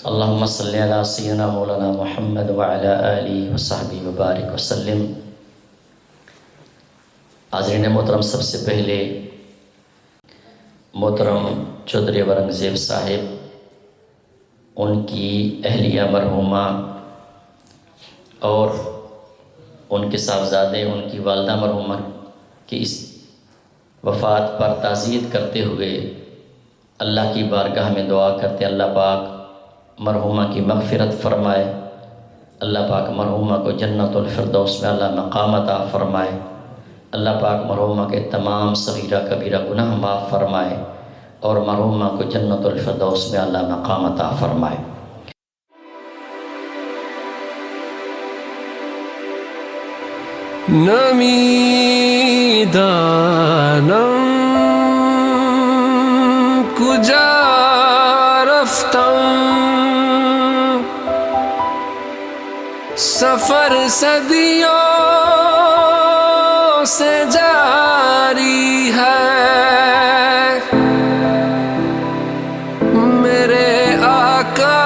اللہم صلی علی سیدنا مولانا محمد وعلی آلہ وصحبہ وبارک وسلم۔ حاضرین محترم، سب سے پہلے محترم چودھری اورنگزیب صاحب، ان کی اہلیہ مرحومہ اور ان کے صاحبزادے، ان کی والدہ مرحومہ کی اس وفات پر تعزیت کرتے ہوئے اللہ کی بارگاہ میں دعا کرتے ہیں اللہ پاک مرحومہ کی مغفرت فرمائے، اللہ پاک مرحومہ کو جنت الفردوس میں اللہ مقام عطا فرمائے، اللہ پاک مرحومہ کے تمام صغیرہ کبیرہ گناہ معاف فرمائے اور مرحومہ کو جنت الفردوس میں اللہ مقام عطا فرمائے۔ نمیدانم کجا رفتم، سفر صدیوں سے جاری ہے، میرے آقا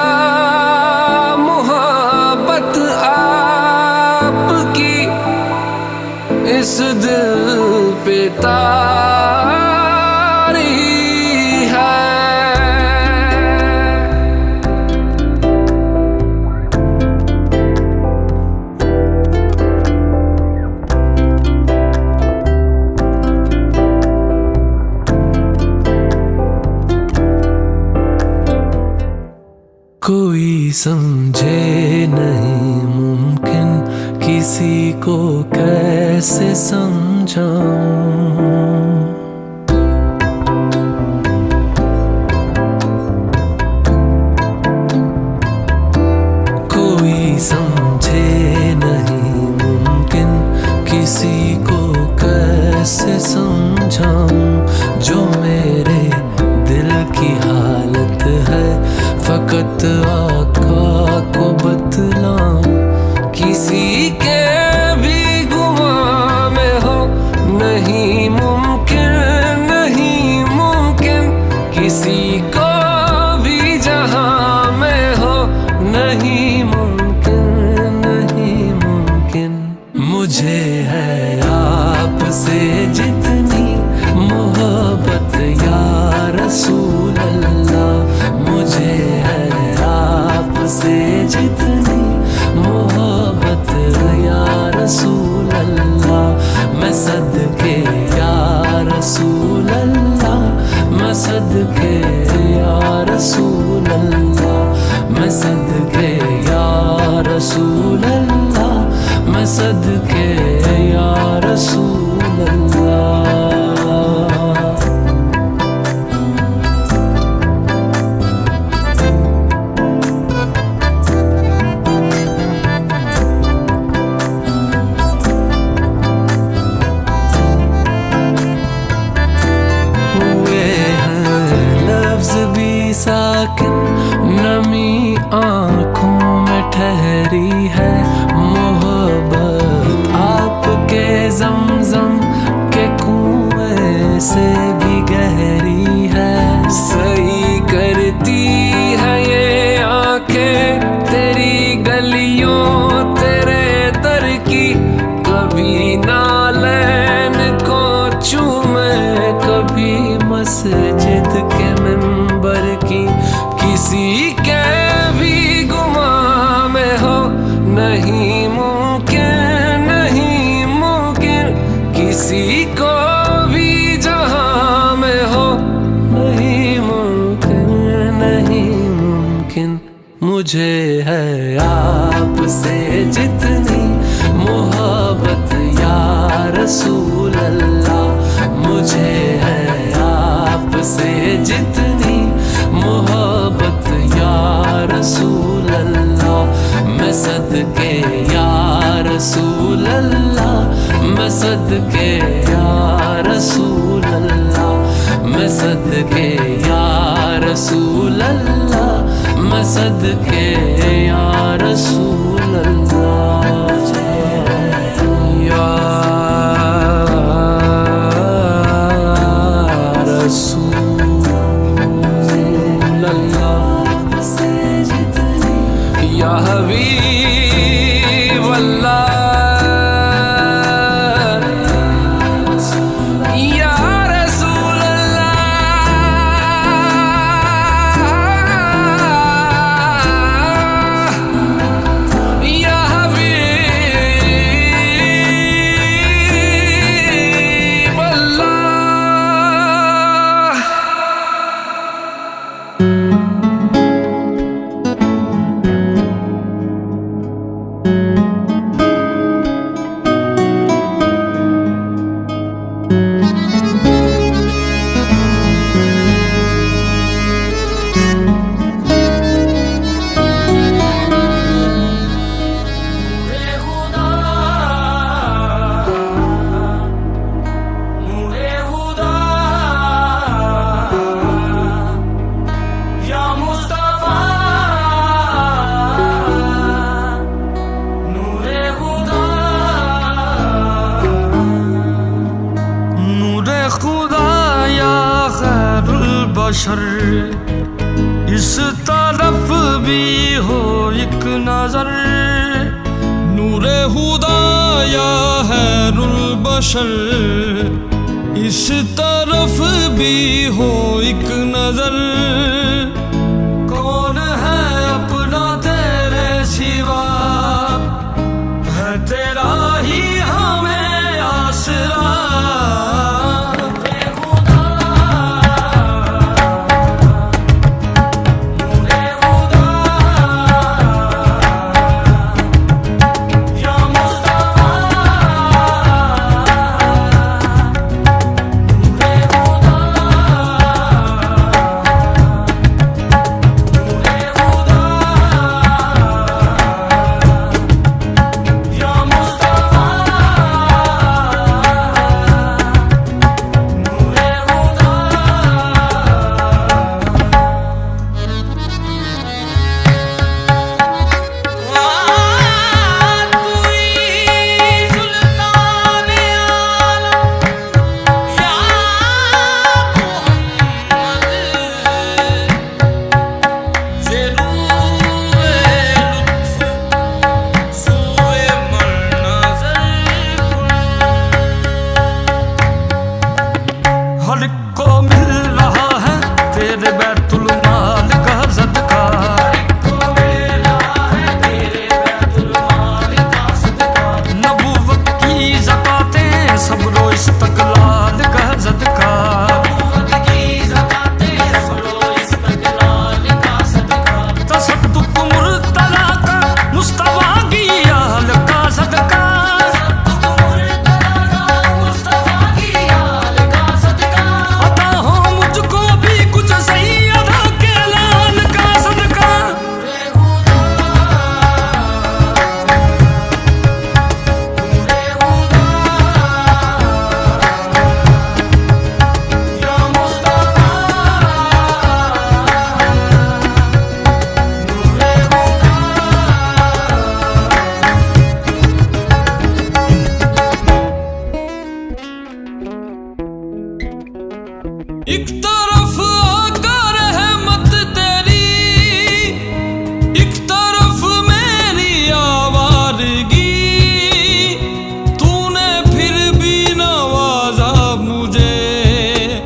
محبت آپ کی اس دل پہ طاری ہے۔ کوئی سمجھے نہیں ممکن کسی کو کیسے سمجھاؤں، کوئی سمجھے نہیں ممکن کسی کو کیسے سمجھاؤں، جو میرے دل کی حالت ہے فقط آقا کو بتلاؤں، کسی کے بھی گمان میں ہو نہیں ممکن، نہیں ممکن، کسی کو بھی جہاں میں ہو نہیں ممکن، نہیں ممکن، مجھے ہے آپ سے جتنی محبت یا رسول اللہ، مجھے ہے آپ سے جتنی محبت یا رسول اللہ، میں صدقے یا رسول اللہ، میں صدقے یا رسول اللہ، میں صدقے یا رسول اللہ، میں صدقے یا رسول اللہ۔ ساکن نمی آنکھوں میں ٹھہری ہے، محبت آپ کے زمزم کے کنویں سے بھی گہری ہے، صحیح کرتی ہے یہ آنکھیں تیری گلیوں تیرے در کی، کبھی نالین کو چومے کبھی مسجد کے منبر کی، کسی کے بھی گمان میں ہو نہیں ممکن، نہیں ممکن، کسی کو بھی جہاں میں ہو نہیں ممکن، نہیں ممکن، مجھے ہے آپ سے جتنی محبت یا رسول اللہ، مجھے ہے آپ سے جتنی محبت یا رسول اللہ، میں صدقے یا رسول اللہ، میں صدقے یا رسول اللہ، میں صدقے یا رسول اللہ، میں صدقے یا رسول اللہ، یا رسول اللہ۔ حبیب اللہ یا رسول اللہ یا حبیب اللہ خدا یا خیر البشر اس طرف بھی ہو ایک نظر نور خدا یا خیر البشر اس طرف بھی ہو ایک نظر کون ہے اپنا تیرے سوا ہے تیرا ہی ہمیں آسرا ہر ایک کو مل رہا ہے تیرے بیت المال کا صدقہ نبوت کی زکاتیں صبر و استقلال کا صدقہ تصدق مرتضی کا مصطفیٰ کی آل کا صدقہ ایک طرف آقا رحمت تیری ایک طرف میری آوارگی تو نے پھر بھی نوازا مجھے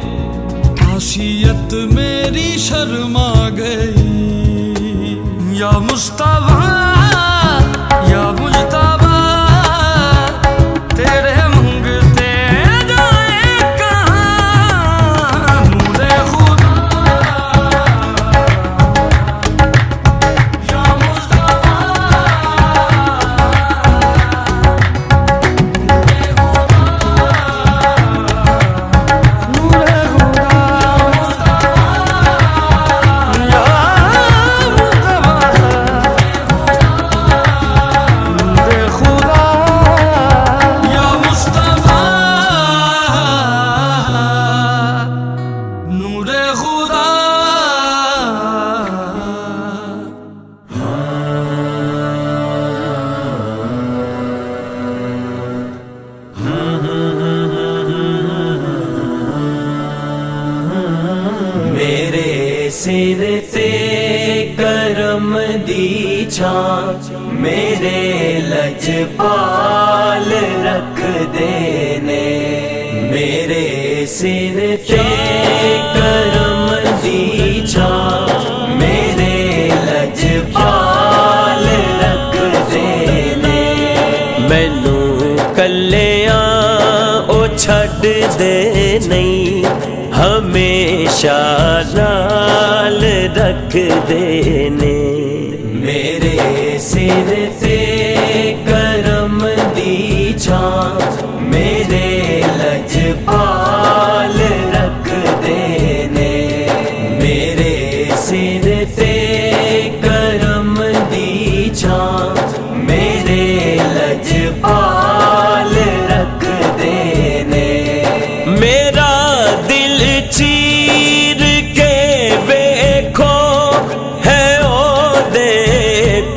خاصیت میری شرما گئی یا مصطفیٰ یا مجتبیٰ تیرے منگتے جائیں کہاں نور خدا یا مصطفیٰ نور خدا یا مصطفیٰ دی چھاں میرے لجپال رکھ دینے میرے سر تے کرم دی چھاں میرے لجپال رکھ دینے مینوں کلیاں او چھڈ دے نہیں ہمیشہ نال رکھ دینے میرے سر تے کرم دی چھاں میرے لجپال رکھ دینے میرے سر تے کرم دی چھاں میرے لجپال رکھ دینے میرا دل چیر کے ویکھو ہے او دے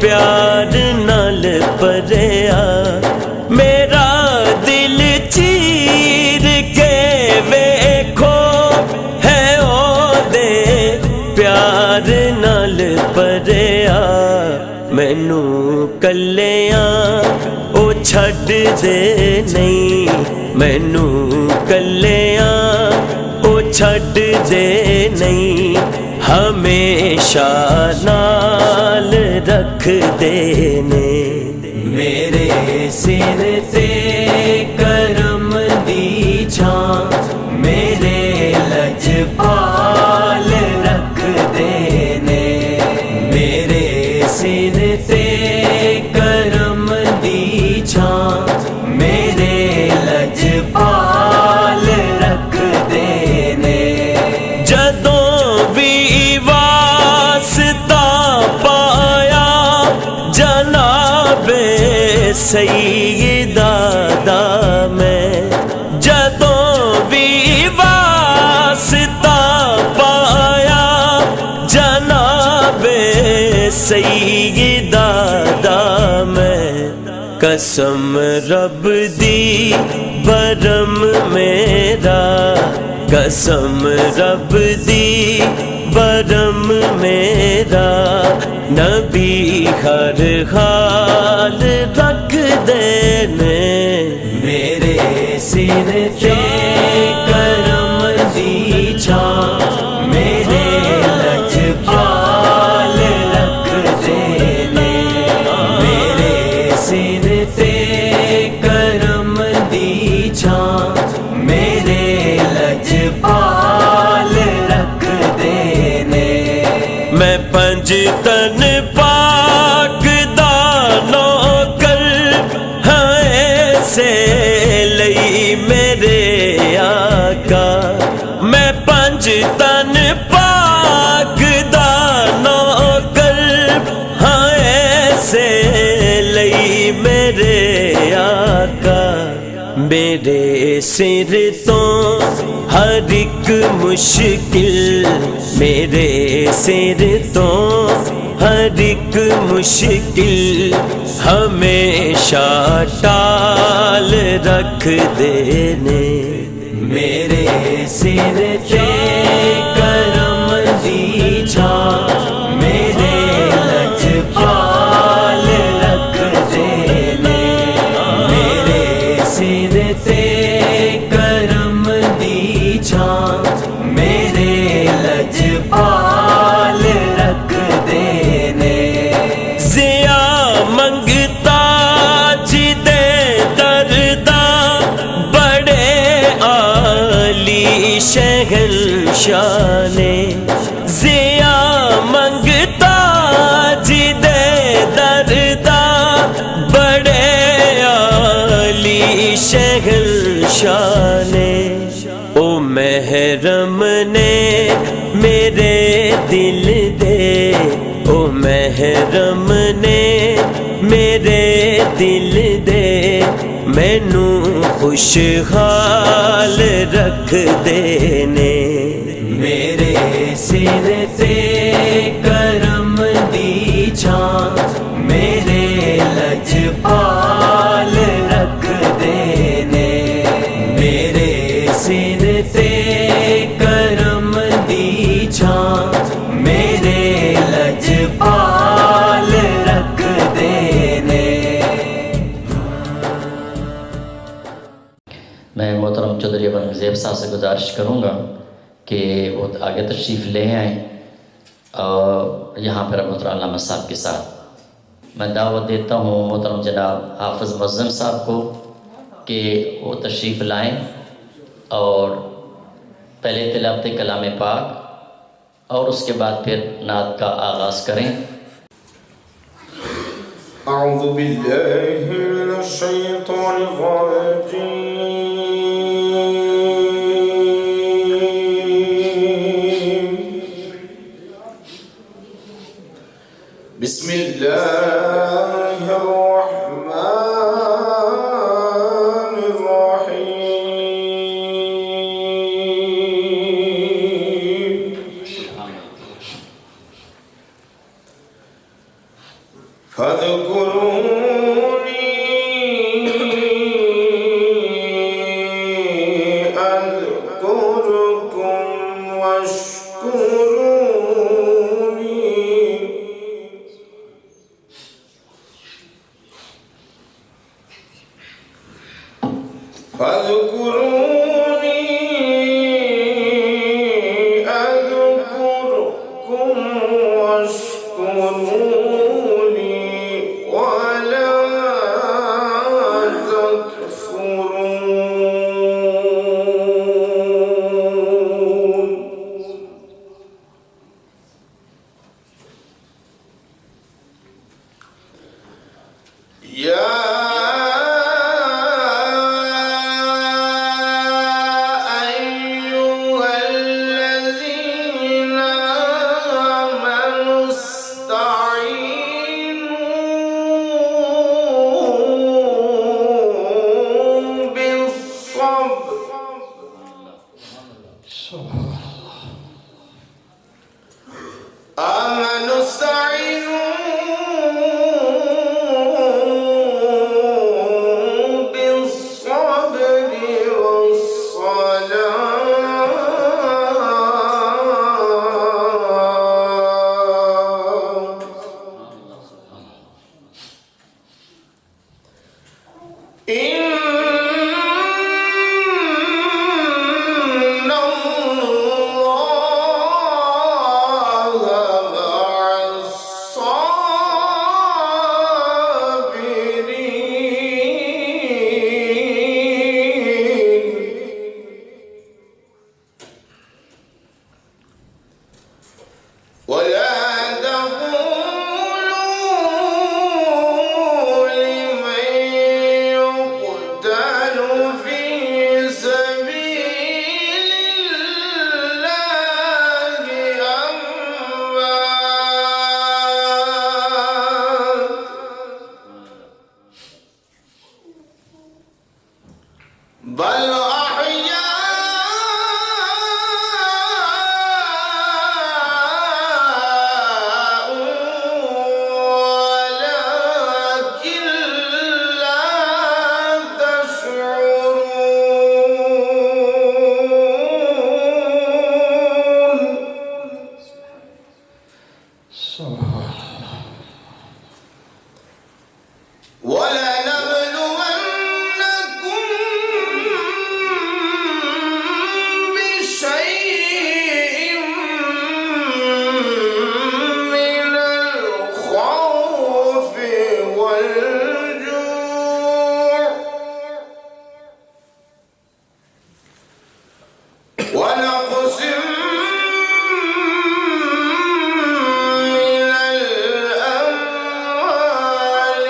پیار نال پریا میرا دل چیر کے ویکھو ہے او دے پیار نال پریا مینوں کلیاں او چھڈ دے نہیں مینوں کلیاں او چھڈ دے نہیں ہمیشہ نال رکھ دینے میرے سر تے کرم دی چھاں میرے لجپال رکھ دینے میرے سر تے کرم دی چھاں میرے لجپال رکھ دینے جدوں بھی واسطہ پایا جناب سیدہ دا میں جدوں بھی واسطہ پایا جناب سیدہ دا میں قسم رب دی برم میرا قسم رب دی برم میرا نبی ہر حال رکھ دینے میرے سر تے کرم دی چھاں میرے لجپال رکھ دینے میرے سر تے کرم دی چھاں میرے لجپال رکھ دینے میں پنج تن پاک دا نوکر ہاں ایسے لئی میرے آقا میں پنج تن پاک دا نوکر ہاں ایسے لئی میرے آقا میرے سر تو ہر ایک مشکل میرے سر تو ہر ایک مشکل ہمیشہ ٹال رکھ دینے میرے سر تے کرم دی چھاں میرے لجپال رکھ دینے میرے سر تے کرم دی چھاں میرے لجپال رکھ دینے زیا منگتا جی دے درداں بڑے عالی شہنشاہ نے زیا منگتا جی دے درداں بڑے عالی شہنشاہ نے او محرم نے میرے دل دے او محرم نے میرے دل دے مینوں خوشحال رکھ دینے میرے سر تے کرم دی چھاں میرے لجپال رکھ دینے میرے سر تے کرم دی چھاں میرے لجپال زیب صاحب سے گزارش کروں گا کہ وہ آگے تشریف لے آئیں اور یہاں پر محترم علامہ صاحب کے ساتھ میں دعوت دیتا ہوں محترم جناب حافظ معظم صاحب کو کہ وہ تشریف لائیں اور پہلے تلاوت کلام پاک اور اس کے بعد پھر نعت کا آغاز کریں۔ أعوذ بالله من الشيطان الرجيم بسم الله الرحمن الرحيم فاذكروني أذكركم واشكروني أذكركم واشكروني ولا تكفرون يا أيها الذين آمنوا استعينوا بالصبر آمنوا استعينوا بالصبر والصلاة إن الله مع الصابرين ولا تقولوا لمن يقتل في سبيل الله أموات بل أحياء ولكن لا تشعرون ولنبلونكم بشيء من الخوف والجوع ونقص من الأموال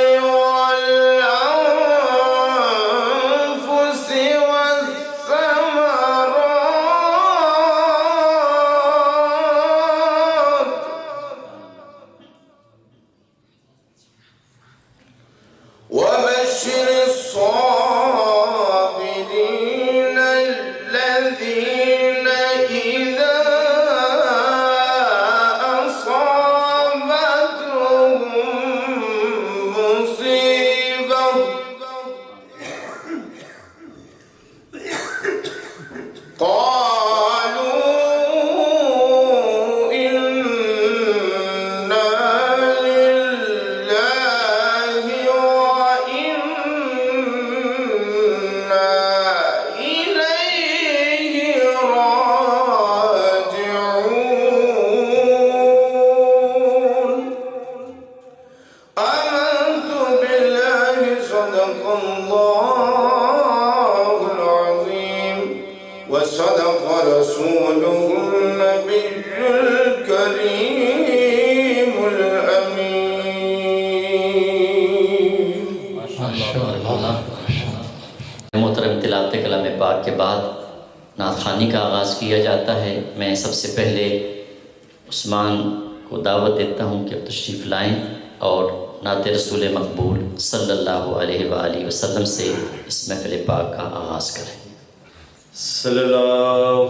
پاک کے بعد نعت خوانی کا آغاز کیا جاتا ہے۔ میں سب سے پہلے عثمان کو دعوت دیتا ہوں کہ تشریف لائیں اور نعت رسول مقبول صلی اللہ علیہ وآلہ وسلم سے اس محفل پاک کا آغاز کریں۔ صلی اللہ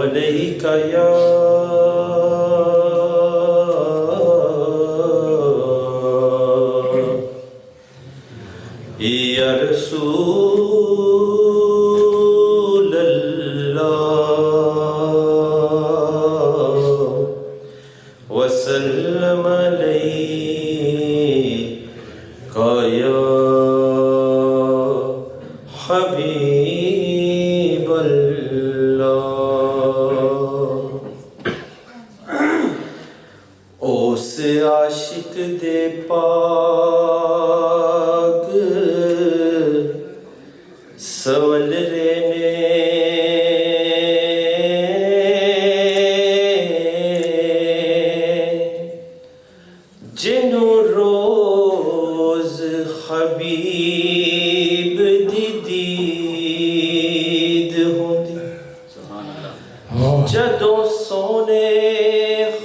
علیہ یا رسول اللہ وسلم علیہ یا حبیب اللہ۔ اس عاشق دے پاک سول رہنے جنوں روز حبیب دی دید ہوندی، جدوں سونے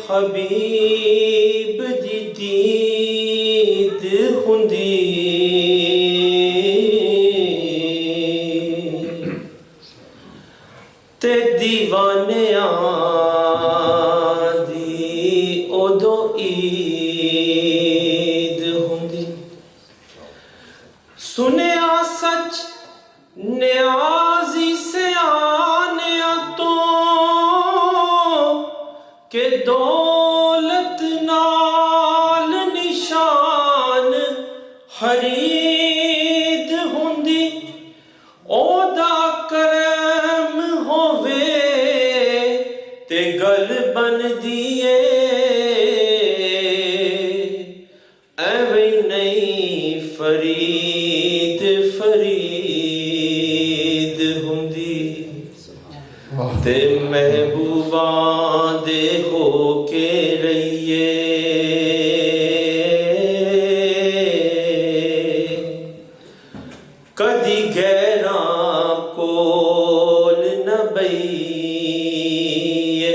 حبیب دی دید ہوندی، تے دیوانیاں دی اودوں عید ہوندی۔ سنیا سچ نیازی سے آنیا تو کہ دولت نال نشان خرید ہوندی، او دا کرم ہووے تے گل بن دیے، ایویں نہیں فرید فرید ہوندی، تے محبوباں دے ہو کے رہیے، کدی غیراں کول نہ بئیے،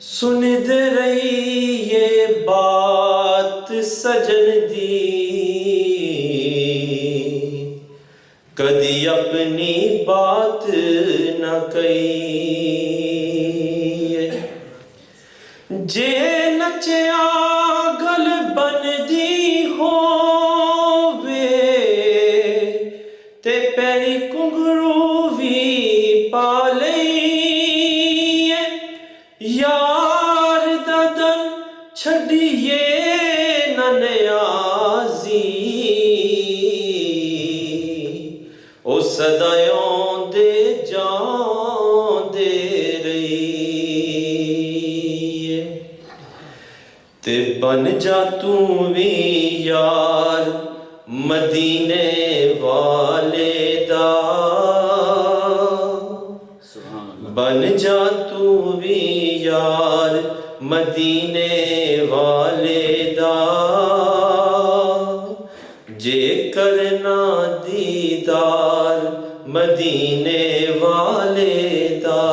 سند رہیے بات سجن دی، کدی اپنی بات نہ کہیے، جے نچیا گل بن دی ہووے تے پیری کنگرو بھی پا لئیے، یار دا دل چھڑیے نہ نیازی، او صدایوں دے جان دے رہیے، تے بن جا تو بھی یار مدینے والے دا، بن جا تو بھی یار مدینے والے دا، جے کرنا دیدار مدینے والے دا،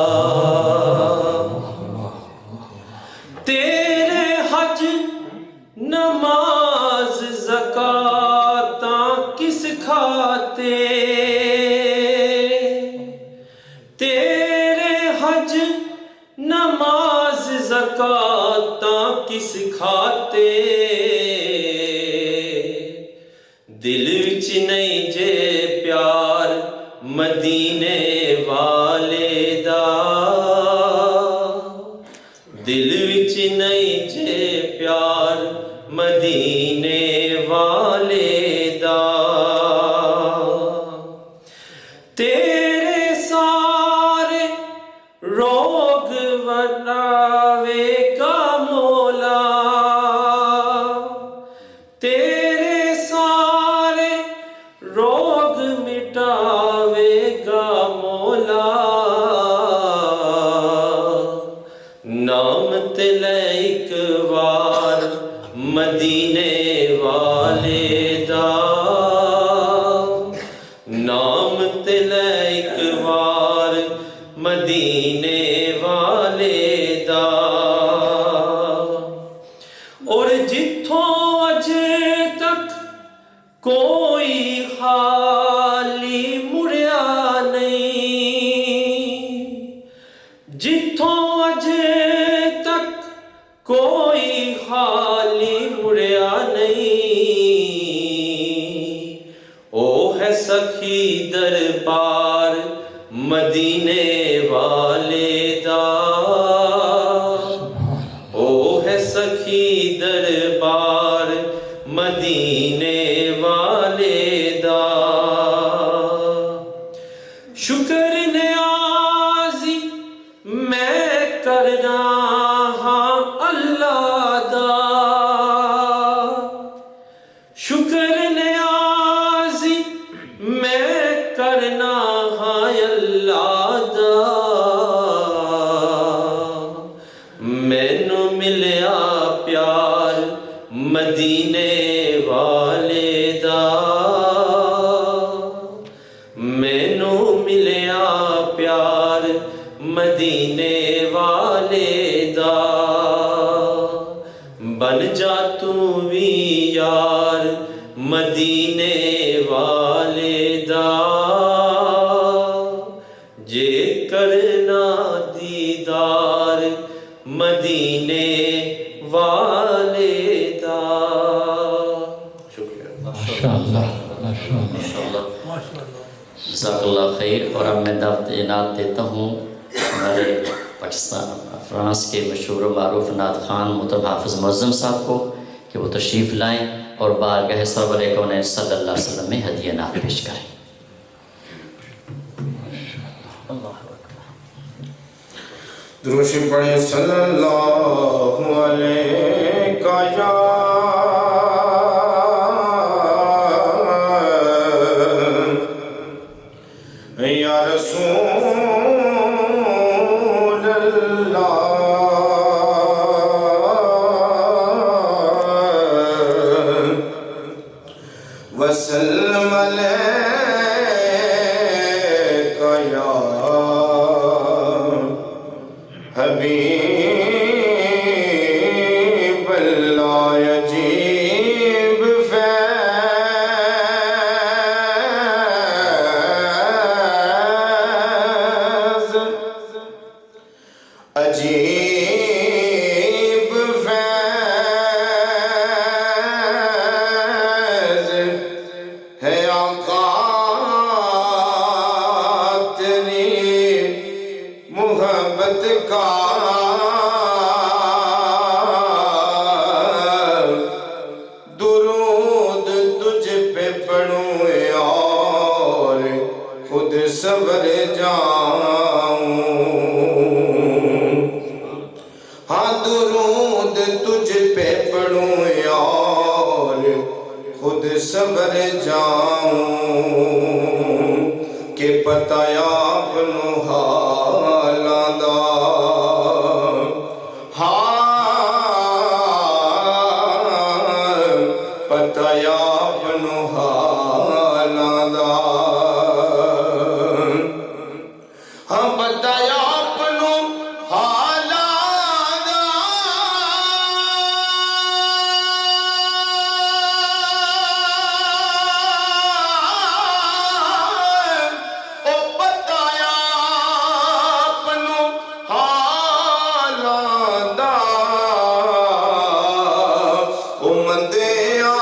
تیرے حج نماز زکاتاں کس کھاتے، تیرے حج نماز زکاتاں کس کھاتے، دل وچ نہیں جے پیار مدینے والے دا، دل وچ نہیں جے پیار مدینے والے دا، تیرے سارے روگ وناوے گا مولا، تیرے سارے روگ مٹاوے گا مولا، نام تے لے ایک وار مدینے والے دا، نام تے لے ایک وار کوئی خالی مڑیا نہیں جتھوں اجے تک کوئی خالی مڑیا نہیں او ہے سخی دربار مدینے والے دا او ہے سخی دربار مدینے والے دا شکر نیازی میں کرنا ہاں اللہ دا شکر نیازی میں کرنا ہاں اللہ دا مینوں ملیا پیار مدینے والے دا مینوں ملیا پیار مدینے والے دا بن جا تو بھی یار مدینے والے دا جے کرنا دیدار مدینے والے دا شکریہ جزاک اللہ خیر۔ اور اب میں دعوت نعت دیتا ہوں ہمارے پاکستان فرانس کے مشہور و معروف نعت خوان محترم حافظ معظم صاحب کو کہ وہ تشریف لائیں اور بارگاہ سرور کونین صلی اللہ علیہ وسلم میں ہدیہ نعت پیش کریں۔ دروش پڑھیں صلی اللہ علیہ یا رسول اللہ وسلم علیک یا حبیب اللہ عجیب فیض عجیب فیض ہے آقا تیری محبت کا درود تجھ پہ پڑھوں اور خود سنور جاؤں ہاں درود تجھ پہ پڑھوں اور خود سنور جاؤں کہ پتہ اپنوں حالاں دا پتہ اپنوں حالاں دا پتہ اپنوں حالاں دا او پتہ اپنوں حالاں دا او مندیاں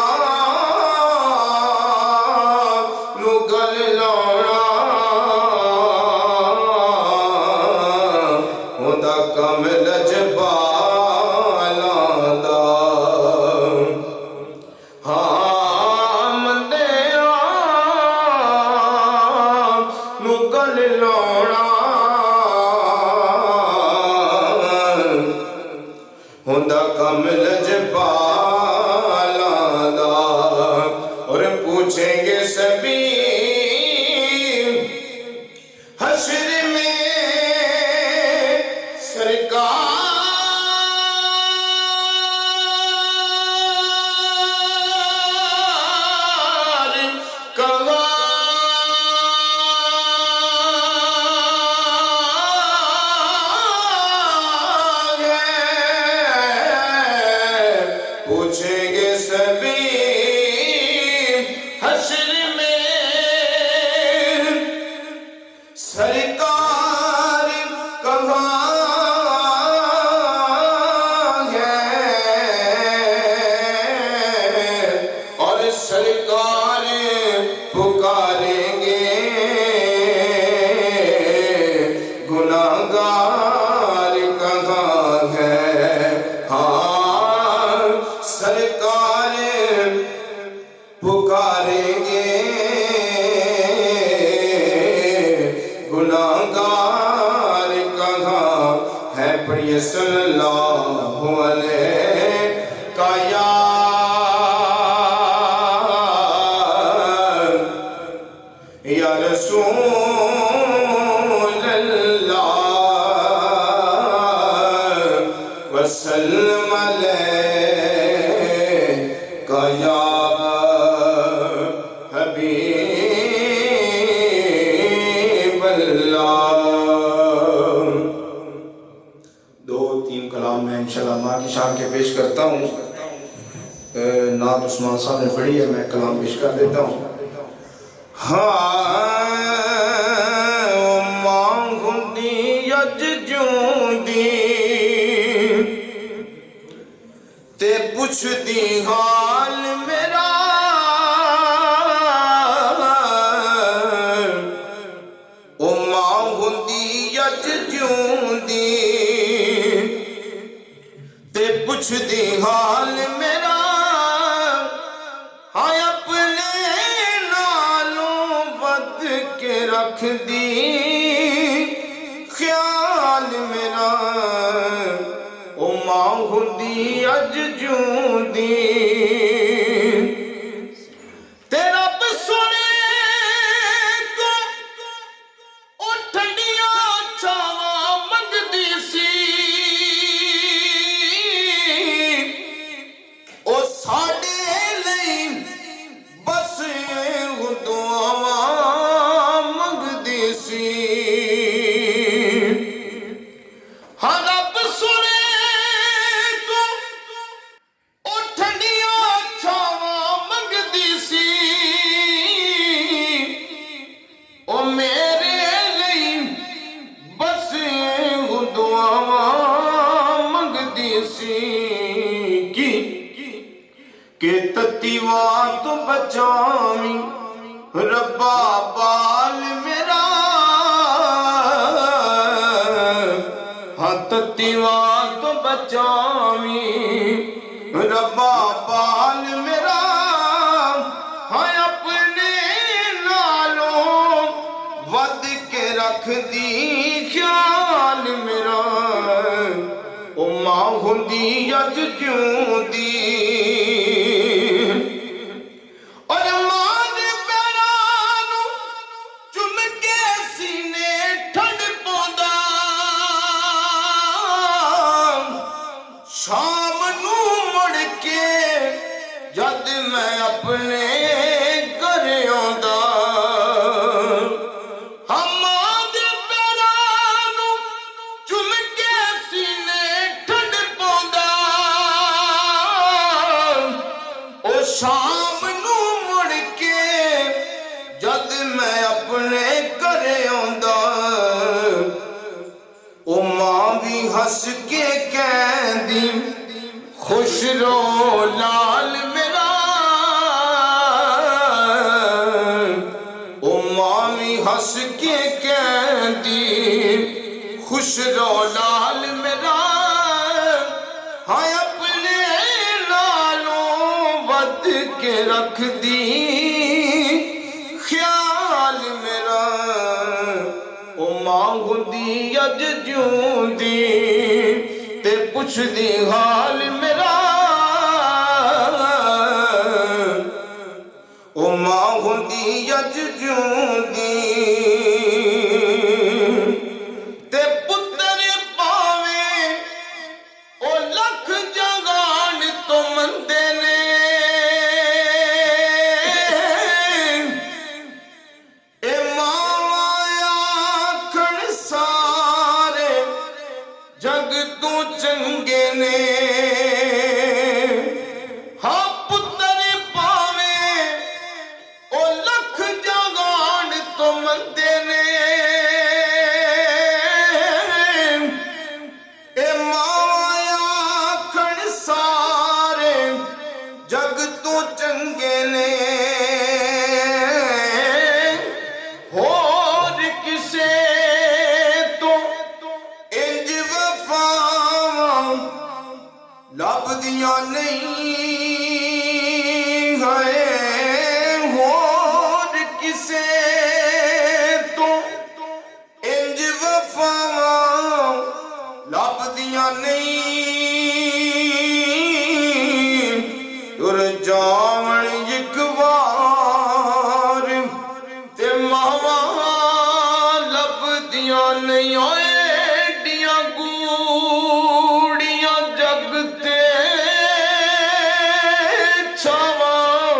نو گل لانا ہوندا کم لجبالاں دا ہاں مندیاں نو گل لانا ہوندا کم لجبالاں سرکار پکاریں گے گناہگار کہاں ہے ہاں سرکار پکاریں گے گناہگار کہاں ہے پڑھیے صلی اللہ علیہ کا یا رسول اللہ وسلم علیہ کا یا حبیب اللہ. دو تین کلام میں انشاءاللہ ماں کی شان کے پیش کرتا ہوں. نعت عثمان صاحب نے پڑھی ہے, میں کلام پیش کر دیتا ہوں. ماں ہندی اج جوندی تے پوچھ دی حال میرا ماں ہندی اج جوندی تے پوچھ دی حال میرا ہائے اپنے نالوں ود کے رکھ دی خیال میرا او ماں ہندی اج جوندی تے رب سنے کو او ٹھنڈیاں چھاواں منگدی سی او ساڈے لئی بس دعاواں منگدی سی. ہاں رب سنے کو او ٹھنڈیاں چھاواں منگدی سی او میرے لئی بس دعاواں منگدی سی. کہ تتیواں تو بچاویں ربا بال میرا ہاں تتیواں تو بچاویں ربا بال میرا ہاں اپنے نالوں ود کے رکھ دی خیال میرا او ماں ہندی اج جوندی اور ماں دے پیراں نوں چم کے سینے ٹھنڈ پوندا شام نوں مڑ کے جد میں اپنے گھر آندا ماں دے پیراں نوں چم کے سینے ٹھنڈ پوندا او شام نوں مڑ کے جد میں اپنے گھر آندا او ماں بھی ہس کے کہندی خوش رو لال میرا او ماں بھی ہس کے کہندی خوش رو لال میرا ہائے اپنے نالوں ود کے رکھ دی خیال میرا او ماں ہندی اج جوندی تے پوچھ دی حال میرا او ماں ہندی اج جوندی تے پتر پاویں او لکھ جگان تو مندے نے اے ماں آکھن سارے جگ تو چنگے نے ہاں پتر پاویں او لکھ جگان چنگے نے اور کسے تو انج وفاواں لبدیاں نہیں ہے اور کسے تو انج وفاواں لبدیاں نہیں تر جاون ایک وار تے ماواں لبدیاں نہیں ایڈیاں گوڑیاں جگ تے چھاواں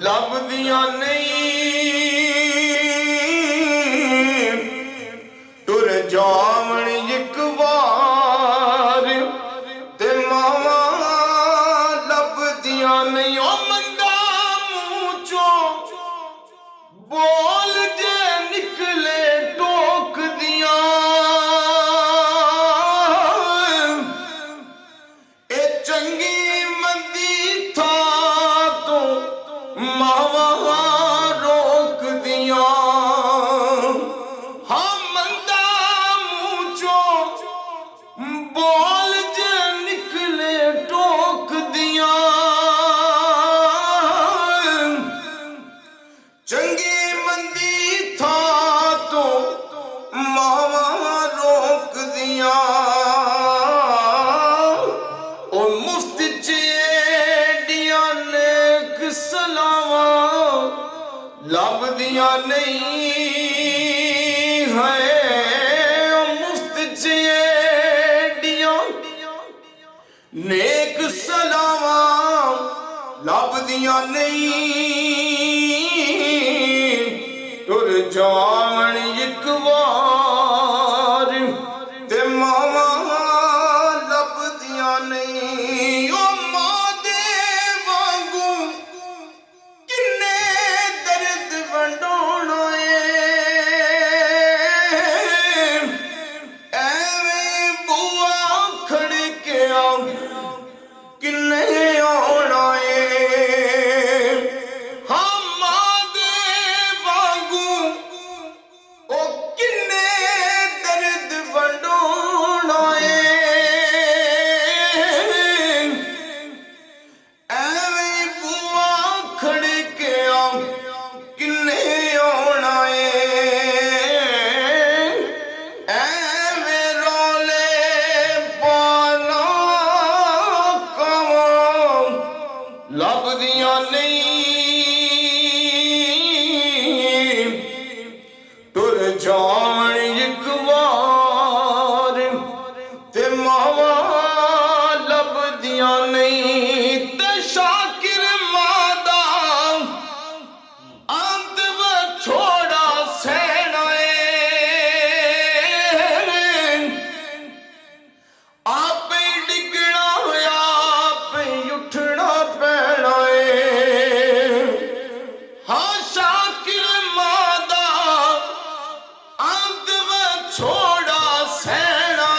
لبدیاں نہیں تر جاون ایک وار تے ماواں لبدیاں نہیں او مندا منہ چوں بول جے نکلے ٹوک دیاں اے چنگی مندی تھا تو ماواں روک دیاں ہاں مندا منہ چوں بول جے نکلے ٹوک دیاں چنگی مندی تھا تو ماواں روک دیاں او مفت چیڈیاں نیک سلاواں لبدیاں نہیں ہے او مفت چیڈیاں نیک سلاواں لبدیاں نہیں تر جاون ایک وار تے ماواں لبدیاں نہیں او ماں دے وانگوں کنے درد ونڈونا ایویں بوا کھڑ کے آؤ کنے آنا ہاں ماں دے وانگوں او کنے درد ونڈونا ایویں بوا کھڑ کے آؤ کنے آنا ایویں رولے پانا کواں لبدیاں نہیں تر جاون ایک وار تے ماواں لبدیاں نہیں تے شاکر مادا انت چھوڑا سینا آپ ڈگنا ہویا آپ اٹھنا پینا ہاں شاکر مادا انت چھوڑا سینا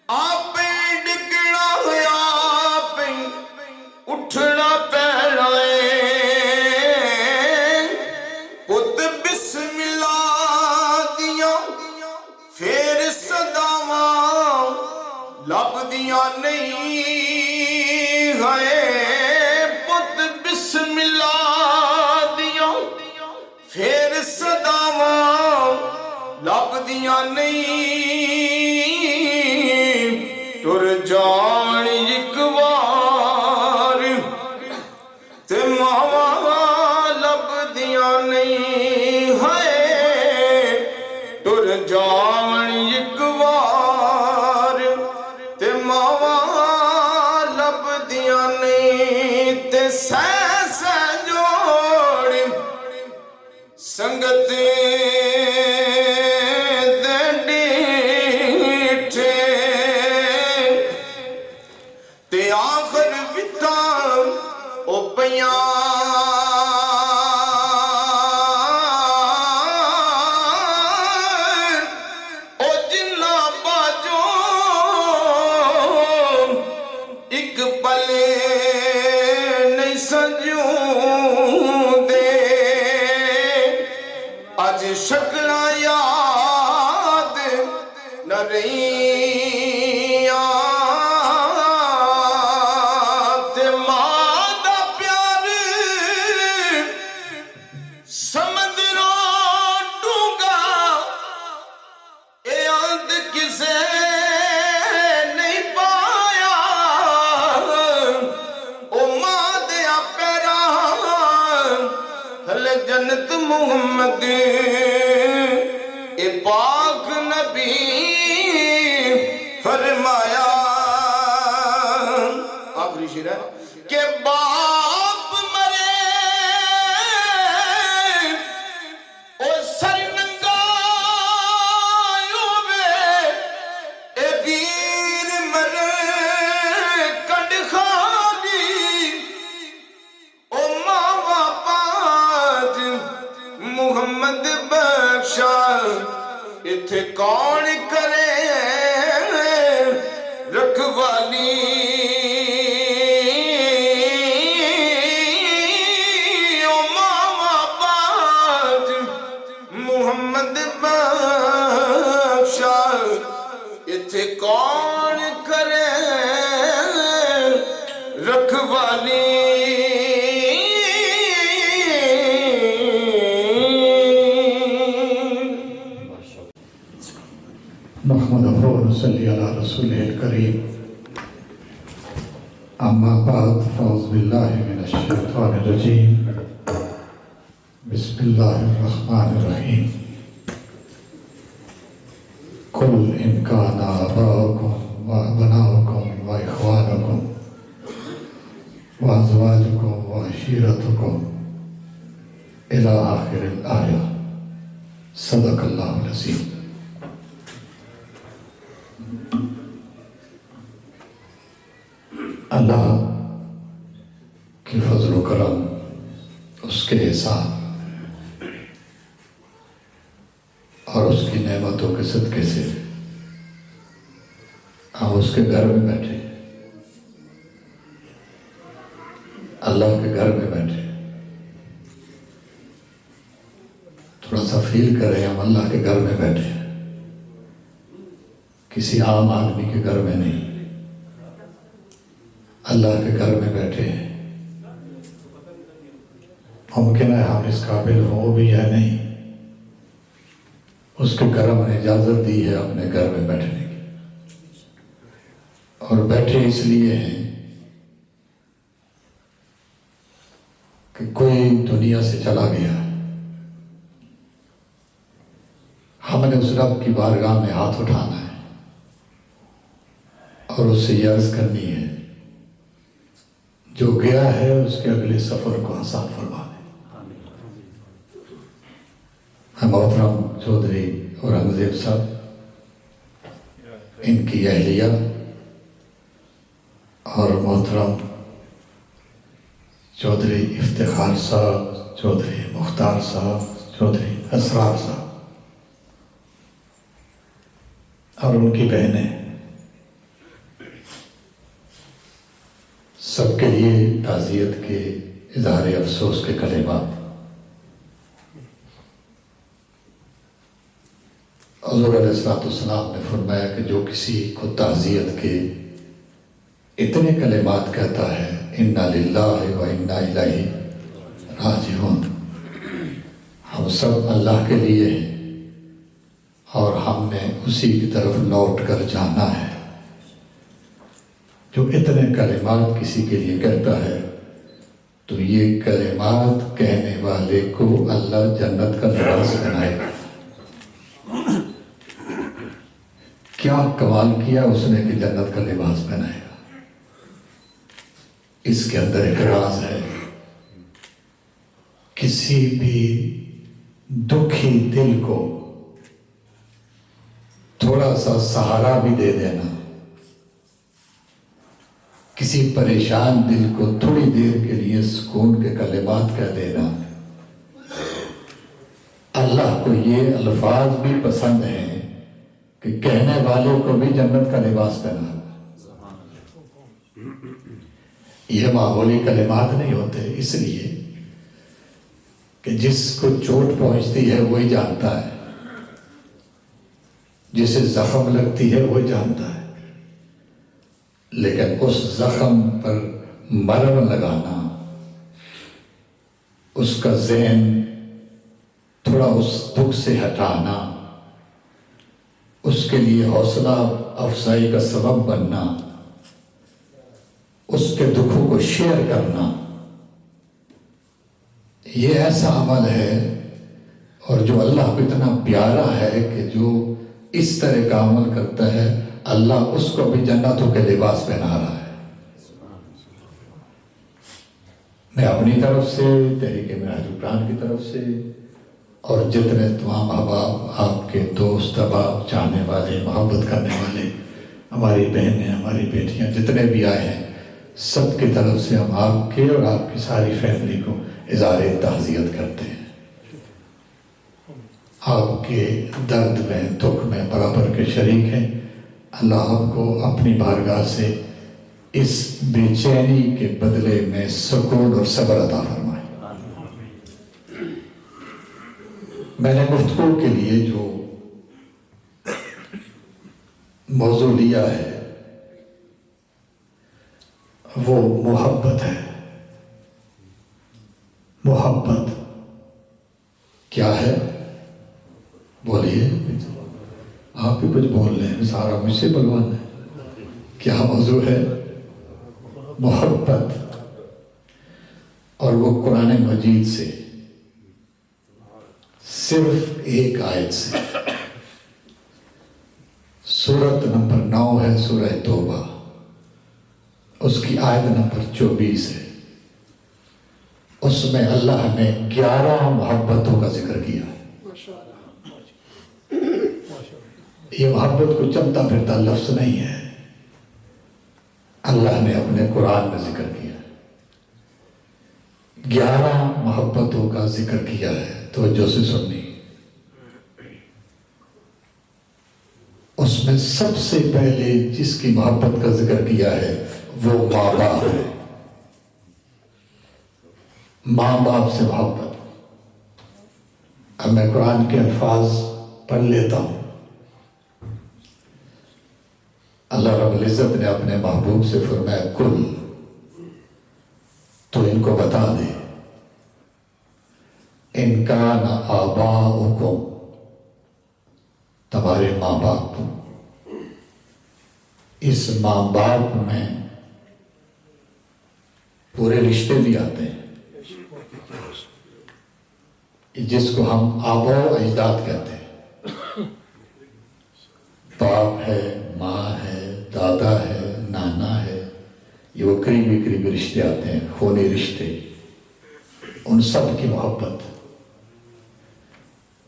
آپ ڈگنا ہویا آپ اٹھنا پینا پت بسم اللہ دیاں پھر صداواں لبدیاں نہیں ہے پت بسم اللہ دیاں پھر صداواں لبدیاں نہیں تر جاون ایک وار تے ماواں لبدیاں نہیں ہے تر جاون ایک وار تے ماواں لبدیاں نہیں تے سہ سہ جوڑ سنگت دے ڈیٹھے تے آخر وطاں او پیاں او جنہ باجوں محمد اے پاک نبی فرمایا آخری شعر ہے کہ باپ مرے او سر ننگایو بے اے ویر مرے کنڈ خالی او ماں پاج محمد بخشا اتھے کون کرے رکھوالی او ماں پاج محمد بخشا اتھے کون کرے رکھوالی نحمده ونصلي على رسوله الكريم أما بعد فأعوذ بالله من الشيطان الرجيم بسم الله الرحمن الرحيم قل إن كان آباؤكم وأبناؤكم وإخوانكم وأزواجكم وعشيرتكم إلى آخر الآية صدق الله العظيم. اللہ کی فضل و کرم، اس کے احسان اور اس کی نعمتوں کے صدقے سے ہم اس کے گھر میں بیٹھے، اللہ کے گھر میں بیٹھے، تھوڑا سا فیل کریں ہم اللہ کے گھر میں بیٹھے، کسی عام آدمی کے گھر میں نہیں، اللہ کے گھر میں بیٹھے ہیں۔ ممکن ہے ہم اس قابل ہوں بھی یا نہیں، اس کے کرم نے اجازت دی ہے اپنے گھر میں بیٹھنے کی، اور بیٹھے اس لیے ہیں کہ کوئی دنیا سے چلا گیا، ہم نے اس رب کی بارگاہ میں ہاتھ اٹھانا ہے اور اس سے یہ عرض کرنی ہے جو گیا ہے اس کے اگلے سفر کو آسان فرما دے۔ محترم چودھری اورنگزیب صاحب، ان کی اہلیہ اور محترم چودھری افتخار صاحب، چودھری مختار صاحب، چودھری اسرار صاحب اور ان کی بہنیں، سب کے لیے تعزیت کے اظہار افسوس کے کلمات۔ حضور علیہ السلام نے فرمایا کہ جو کسی کو تعزیت کے اتنے کلمات کہتا ہے انا للہ و انا الیہ راجعون، ہم سب اللہ کے لیے ہیں اور ہم نے اسی کی طرف لوٹ کر جانا ہے۔ جو اتنے کلمات کسی کے لیے کہتا ہے تو یہ کلمات کہنے والے کو اللہ جنت کا لباس بنائے گا۔ کیا کمال کیا اس نے کہ جنت کا لباس بنائے گا۔ اس کے اندر ایک راز ہے، کسی بھی دکھی دل کو تھوڑا سا سہارا بھی دے دینا، کسی پریشان دل کو تھوڑی دیر کے لیے سکون کے کلمات کہہ دینا، اللہ کو یہ الفاظ بھی پسند ہیں کہ کہنے والوں کو بھی جنت کا لباس پہنا۔ یہ معمولی کلمات نہیں ہوتے، اس لیے کہ جس کو چوٹ پہنچتی ہے وہی جانتا ہے، جسے زخم لگتی ہے وہی جانتا ہے، لیکن اس زخم پر مرہم لگانا، اس کا ذہن تھوڑا اس دکھ سے ہٹانا، اس کے لیے حوصلہ افزائی کا سبب بننا، اس کے دکھوں کو شیئر کرنا، یہ ایسا عمل ہے اور جو اللہ کو اتنا پیارا ہے کہ جو اس طرح کا عمل کرتا ہے اللہ اس کو بھی جنتوں کے لباس پہنا رہا ہے۔ میں اپنی طرف سے، تحریک منہاج القرآن کی طرف سے، اور جتنے تمام احباب، آپ کے دوست احباب، چاہنے والے، محبت کرنے والے، ہماری بہنیں، ہماری بیٹیاں جتنے بھی آئے ہیں، سب کی طرف سے ہم آپ کے اور آپ کی ساری فیملی کو اظہار تعزیت کرتے ہیں۔ آپ کے درد میں، دکھ میں برابر کے شریک ہیں۔ اللہ آپ کو اپنی بارگاہ سے اس بے چینی کے بدلے میں سکون اور صبر عطا فرمائے۔ میں نے گفتگو کے لیے جو موضوع لیا ہے وہ محبت ہے۔ محبت کیا ہے؟ بولیے، آپ بھی کچھ بول رہے ہیں، سارا مجھ سے بلوانا ہے۔ کیا موضوع ہے؟ محبت۔ اور وہ قرآن مجید سے صرف ایک آیت سے، سورت نمبر 9 ہے سورہ توبہ، اس کی آیت نمبر 24 ہے۔ اس میں اللہ نے 11 محبتوں کا ذکر کیا ہے۔ یہ محبت کو چلتا پھرتا لفظ نہیں ہے، اللہ نے اپنے قرآن میں ذکر کیا ہے۔ 11 محبتوں کا ذکر کیا ہے، توجہ سے سننی۔ اس میں سب سے پہلے جس کی محبت کا ذکر کیا ہے وہ ماں باپ ہے۔ ماں باپ سے محبت۔ اب میں قرآن کے الفاظ پڑھ لیتا ہوں۔ اللہ رب العزت نے اپنے محبوب سے فرمایا کل، تو ان کو بتا دے، ان کان آباؤکم، تمہارے ماں باپ۔ اس ماں باپ میں پورے رشتے بھی آتے ہیں، جس کو ہم آبا و اجداد کہتے ہیں۔ باپ ہے، ماں ہے، دادا ہے، نانا ہے، یہ وہ قریبی رشتے آتے ہیں، خونی رشتے، ان سب کی محبت۔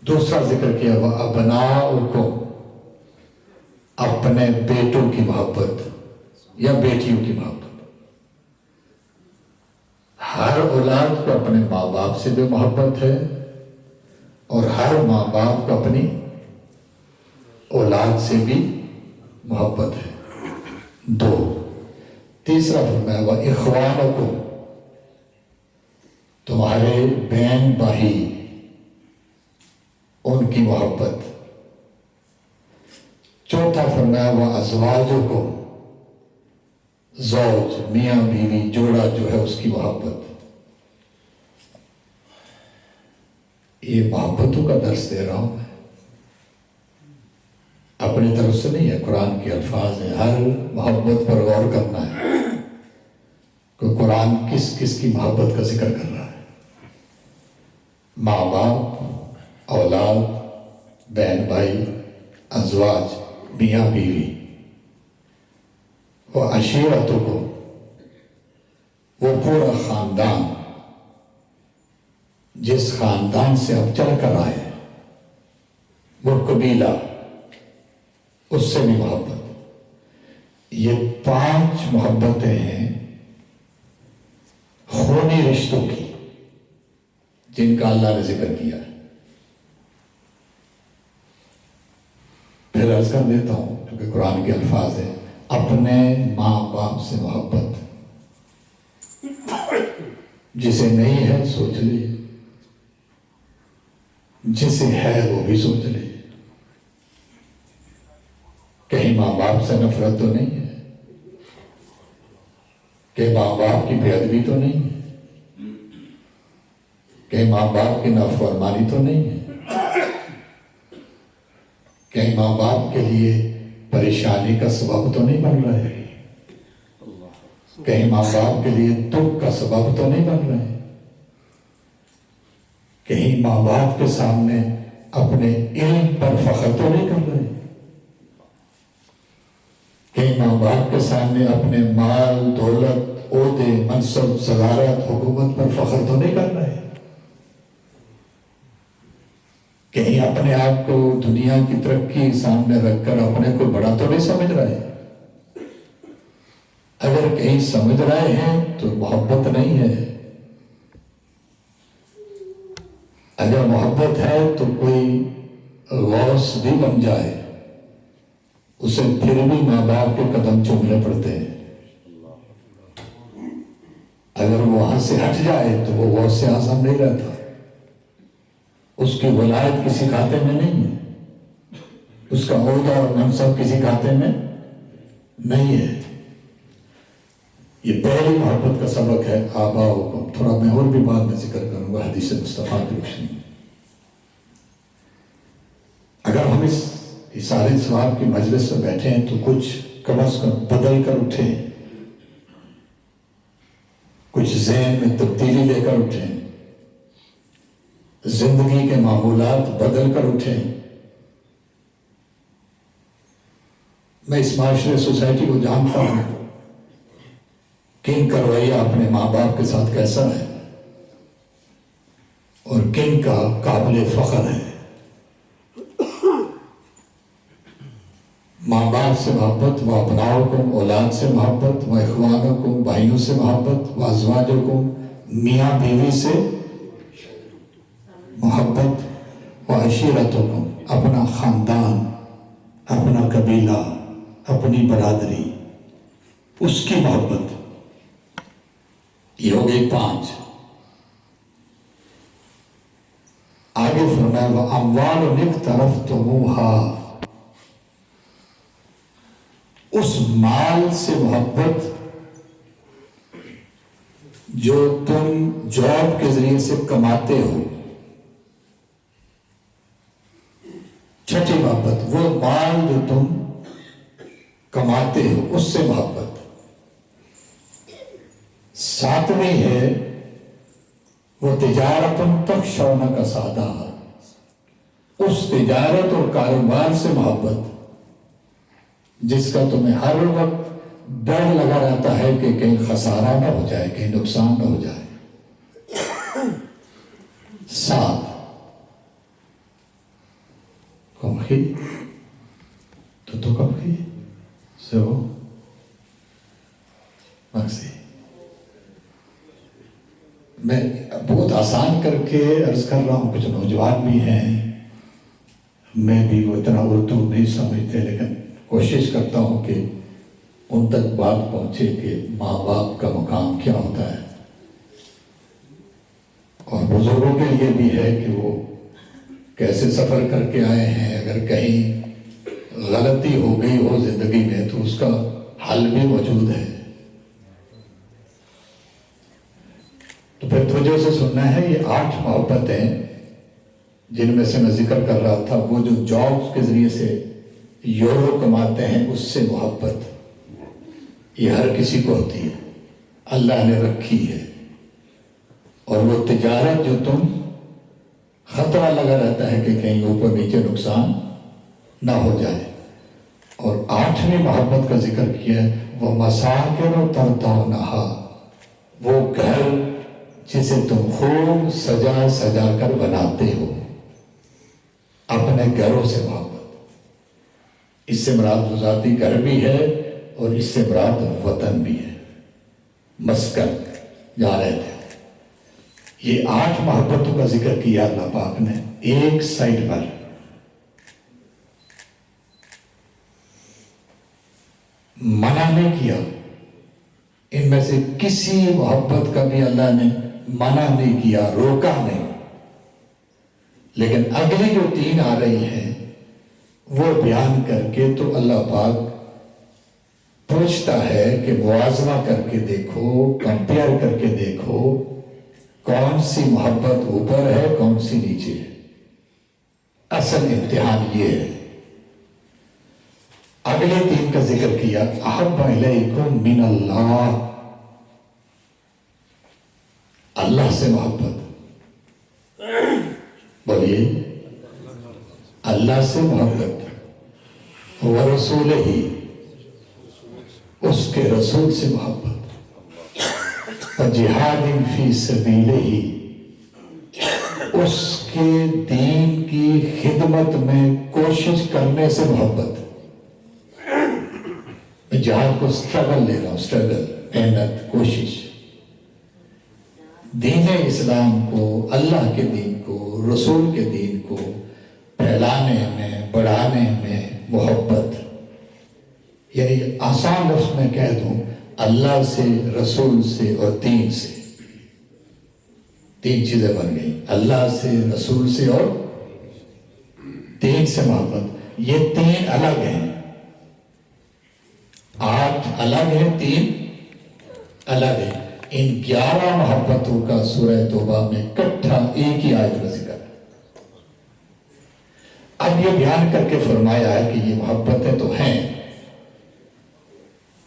دوسرا ذکر کیا وہ ابناؤکم، اپنے بیٹوں کی محبت یا بیٹیوں کی محبت۔ ہر اولاد کو اپنے ماں باپ سے بھی محبت ہے، اور ہر ماں باپ کو اپنی اولاد سے بھی محبت ہے۔ 2، تیسرا فرمایا وہ اخوانکم، تمہارے بہن بھائی، ان کی محبت۔ چوتھا فرمایا وہ ازواجکم، زوج، میاں بیوی جوڑا جو ہے اس کی محبت۔ یہ محبتوں کا درس دے رہا ہوں میں، اپنی طرف سے نہیں ہے، قرآن کے الفاظ ہیں۔ ہر محبت پر غور کرنا ہے کہ قرآن کس کس کی محبت کا ذکر کر رہا ہے۔ ماں باپ، اولاد، بہن بھائی، ازواج، میاں بیوی۔ وہ عشیرتکم، وہ پورا خاندان، جس خاندان سے اب چل کر آئے، وہ قبیلہ، اس سے بھی محبت۔ یہ 5 محبتیں ہیں خونی رشتوں کی، جن کا اللہ نے ذکر کیا ہے۔ پھر عرض کر دیتا ہوں کیونکہ قرآن کے الفاظ ہیں، اپنے ماں باپ سے محبت۔ جسے نہیں ہے سوچ لے، جسے ہے وہ بھی سوچ لے۔ کہیں ماں باپ سے نفرت تو نہیں ہے، کہ ماں باپ کی بے ادبی تو نہیں ہے، کہیں ماں باپ کی نافرمانی تو نہیں ہے، کہیں ماں باپ کے لیے پریشانی کا سبب تو نہیں بن رہے، کہیں ماں باپ کے لیے دکھ کا سبب تو نہیں بن رہے، کہیں ماں باپ کے سامنے اپنے علم پر فخر تو نہیں کر رہے؟ کہیں ماں باپ کے سامنے اپنے مال دولت عہدے منصب صدارت حکومت پر فخر تو نہیں کر رہے؟ کہیں اپنے آپ کو دنیا کی ترقی سامنے رکھ کر اپنے کو بڑا تو نہیں سمجھ رہے؟ اگر کہیں سمجھ رہے ہیں تو محبت نہیں ہے. اگر محبت ہے تو کوئی غوث بھی بن جائے اسے پھر بھی ماں باپ کے قدم چومنے پڑتے ہیں. اگر وہ وہاں سے ہٹ جائے تو وہ غوث سے اعظم نہیں رہتا. اس کی ولایت کسی کھاتے میں نہیں ہے، اس کا عہدہ اور منصب کسی کھاتے میں نہیں ہے. یہ پہلی محبت کا سبق ہے آبا حکم. تھوڑا میں اور بھی بعد میں ذکر کروں گا حدیث مصطفیٰ کی روشنی میں. اگر ہم اس سارے ثواب کی مجلس میں بیٹھے ہیں تو کچھ کم از کم بدل کر اٹھیں، کچھ ذہن میں تبدیلی لے کر اٹھیں، زندگی کے معمولات بدل کر اٹھیں. میں اس معاشرے سوسائٹی کو جانتا ہوں کن کا رویہ اپنے ماں باپ کے ساتھ کیسا ہے اور کن کا قابل فخر ہے. ماں باپ سے محبت، و ابناؤکم اولاد سے محبت، و اخوانکم بھائیوں سے محبت، و ازواجکم میاں بیوی سے محبت، و عشیرتکم اپنا خاندان، اپنا قبیلہ، اپنی برادری، اس کی محبت. یہ ہو گئی 5. آگے فرمایا وَأَمْوَالٌ اقْتَرَفْتُمُوهَا، اس مال سے محبت جو تم جاب کے ذریعے سے کماتے ہو. چھٹی محبت وہ مال جو تم کماتے ہو اس سے محبت. 7ویں ہے وہ تجارت تخشون کسادہا، اس تجارت اور کاروبار سے محبت جس کا تمہیں ہر وقت ڈر لگا رہتا ہے کہ کہیں خسارہ نہ ہو جائے، کہیں نقصان نہ ہو جائے. 7 کمخی تو کمخی سے ہو مقصی. میں بہت آسان کر کے عرض کر رہا ہوں، کچھ نوجوان بھی ہیں، میں بھی وہ اتنا اردو نہیں سمجھتے، لیکن کوشش کرتا ہوں کہ ان تک بات پہنچے کہ ماں باپ کا مقام کیا ہوتا ہے. اور بزرگوں کے لیے بھی ہے کہ وہ کیسے سفر کر کے آئے ہیں. اگر کہیں غلطی ہو گئی ہو زندگی میں تو اس کا حل بھی موجود ہے. تو پھر توجہ سے سننا ہے. یہ 8 محبتیں جن میں سے میں ذکر کر رہا تھا، وہ جو جابز کے ذریعے سے یورو کماتے ہیں اس سے محبت، یہ ہر کسی کو ہوتی ہے، اللہ نے رکھی ہے. اور وہ تجارت جو تم خطرہ لگا رہتا ہے کہ کہیں اوپر نیچے نقصان نہ ہو جائے. اور 8ویں محبت کا ذکر کیا ہے وہ مساکن ترضونہا، وہ گھر جسے تم خوب سجا سجا کر بناتے ہو. اپنے گھروں سے محبت، اس سے مراد ذاتی گھر بھی ہے اور اس سے مراد وطن بھی ہے، مسکن جہاں رہتے ہو. یہ 8 محبتوں کا ذکر کیا اللہ پاک نے ایک سائڈ پر. منع نہیں کیا، ان میں سے کسی محبت کا بھی اللہ نے منع نہیں کیا، روکا نہیں. لیکن اگلی جو 3 آ رہی ہیں وہ بیان کر کے تو اللہ پاک پوچھتا ہے کہ موازنہ کر کے دیکھو، کمپیئر کر کے دیکھو کون سی محبت اوپر ہے کون سی نیچے ہے. اصل امتحان یہ ہے. اگلے 3 کا ذکر کیا احب الیکم من اللہ، اللہ سے محبت. بولیے اللہ سے محبت و رسول ہی، اس کے رسول سے محبت، و جہاد فی سبیلہ ہی، اس کے دین کی خدمت میں کوشش کرنے سے محبت۔ میں جہاد کو سٹرگل لے رہا ہوں، سٹرگل، محنت، کوشش، دین اسلام کو، اللہ کے دین کو، رسول کے دین کو پھیلانے میں، بڑھانے میں محبت۔ یعنی آسان لفظ میں کہہ دوں، اللہ سے، رسول سے اور دین سے، تین چیزیں بن گئی، اللہ سے، رسول سے اور دین سے محبت۔ یہ تین الگ ہیں، 8 الگ ہیں، 3 الگ ہیں۔ ان 11 محبتوں کا سورہ توبہ میں اکٹھا ایک ہی آیت میں ذکر ہے۔ اب یہ بیان کر کے فرمایا ہے کہ یہ محبتیں تو ہیں،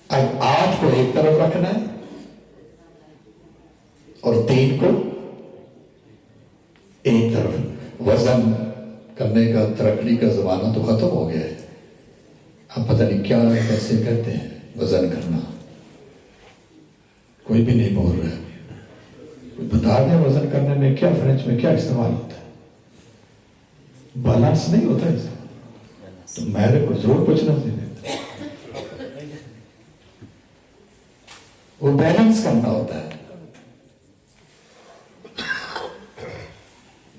اب 8 کو ایک طرف رکھنا ہے اور 3 کو ایک طرف۔ وزن کرنے کا، ترکڑی کا زمانہ تو ختم ہو گیا ہے، اب پتہ نہیں کیا کیسے کہتے ہیں وزن کرنا، کوئی بھی نہیں بول رہا ہے۔ کوئی بتا دیں وزن کرنے میں کیا، فرینچ میں کیا استعمال ہوتا ہے؟ بیلنس نہیں ہوتا ہے، تو میرے کو ضرور پوچھنا چاہیے، وہ بیلنس کرنا ہوتا ہے۔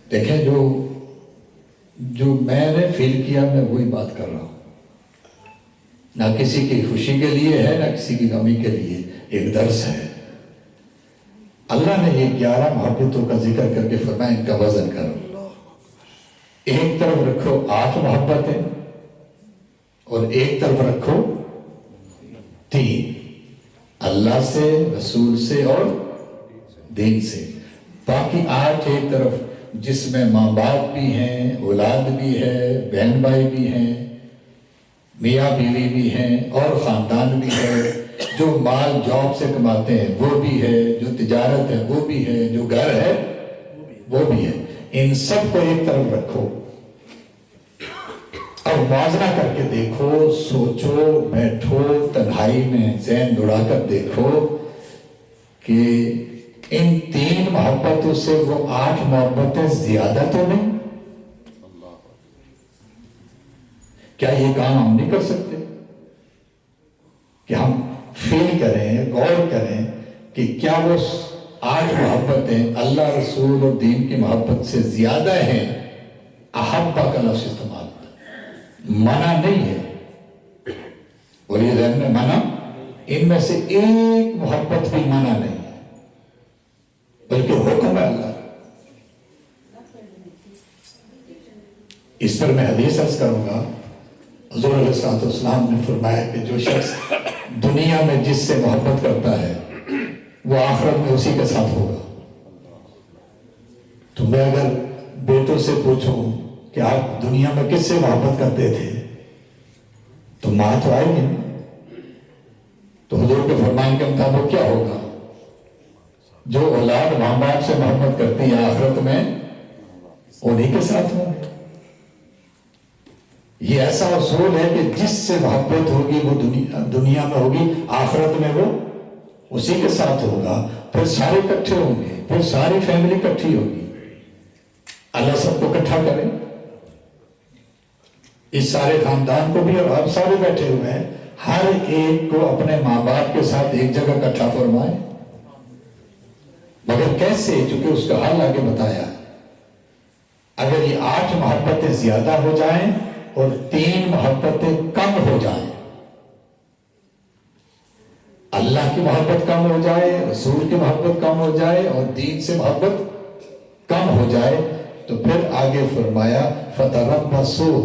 دیکھیں جو میں نے فیل کیا، میں وہی بات کر رہا ہوں، نہ کسی کی خوشی کے لیے ہے، نہ کسی کی غمی کے لیے، ایک درس ہے۔ اللہ نے یہ 11 محبتوں کا ذکر کر کے فرمایا ان کا وزن کرو، ایک طرف رکھو 8 محبتیں اور ایک طرف رکھو 3، اللہ سے، رسول سے اور دین سے۔ باقی 8 ایک طرف، جس میں ماں باپ بھی ہیں، اولاد بھی ہے، بہن بھائی بھی ہیں، میاں بیوی بھی ہیں اور خاندان بھی ہے، جو مال جاب سے کماتے ہیں وہ بھی ہے، جو تجارت ہے وہ بھی ہے، جو گھر ہے وہ بھی ہے۔ ان سب کو ایک طرف رکھو اور موازنہ کر کے دیکھو، سوچو، بیٹھو، تنہائی میں ذہن دوڑا کر دیکھو کہ ان 3 محبتوں سے وہ 8 محبتیں زیادہ تو نہیں؟ کیا یہ کام ہم نہیں کر سکتے کہ ہم فیل کریں، غور کریں کہ کیا وہ 8 محبتیں اللہ، رسول اور دین کی محبت سے زیادہ ہیں؟ احبہ کا لفظ استعمال، منع نہیں ہے، بولیے ذہن میں منع، ان میں سے ایک محبت بھی منع نہیں ہے، بلکہ حکم ہے اللہ۔ اس پر میں حدیث عرض کروں گا، حضور علیہ السلام نے فرمایا کہ جو شخص دنیا میں جس سے محبت کرتا ہے وہ آخرت میں اسی کے ساتھ ہوگا۔ تو میں اگر بیٹوں سے پوچھوں کہ آپ دنیا میں کس سے محبت کرتے تھے تو ماں تو آئے گی، تو حضور کے فرمان کے مطابق کیا ہوگا؟ جو اولاد ماں باپ سے محبت کرتی ہے آخرت میں انہی کے ساتھ ہوں۔ یہ ایسا اصول ہے کہ جس سے محبت ہوگی وہ دنیا میں ہوگی، آخرت میں وہ اسی کے ساتھ ہوگا۔ پھر سارے اکٹھے ہوں گے، پھر ساری فیملی اکٹھی ہوگی۔ اللہ سب کو اکٹھا کرے، اس سارے خاندان کو بھی، اور آپ سارے بیٹھے ہوئے ہیں، ہر ایک کو اپنے ماں باپ کے ساتھ ایک جگہ اکٹھا فرمائے۔ مگر کیسے؟ چونکہ اس کا حل آگے بتایا۔ اگر یہ 8 محبتیں زیادہ ہو جائیں اور 3 محبتیں کم ہو جائیں، اللہ کی محبت کم ہو جائے، رسول کی محبت کم ہو جائے اور دین سے محبت کم ہو جائے، تو پھر آگے فرمایا فتربصوا،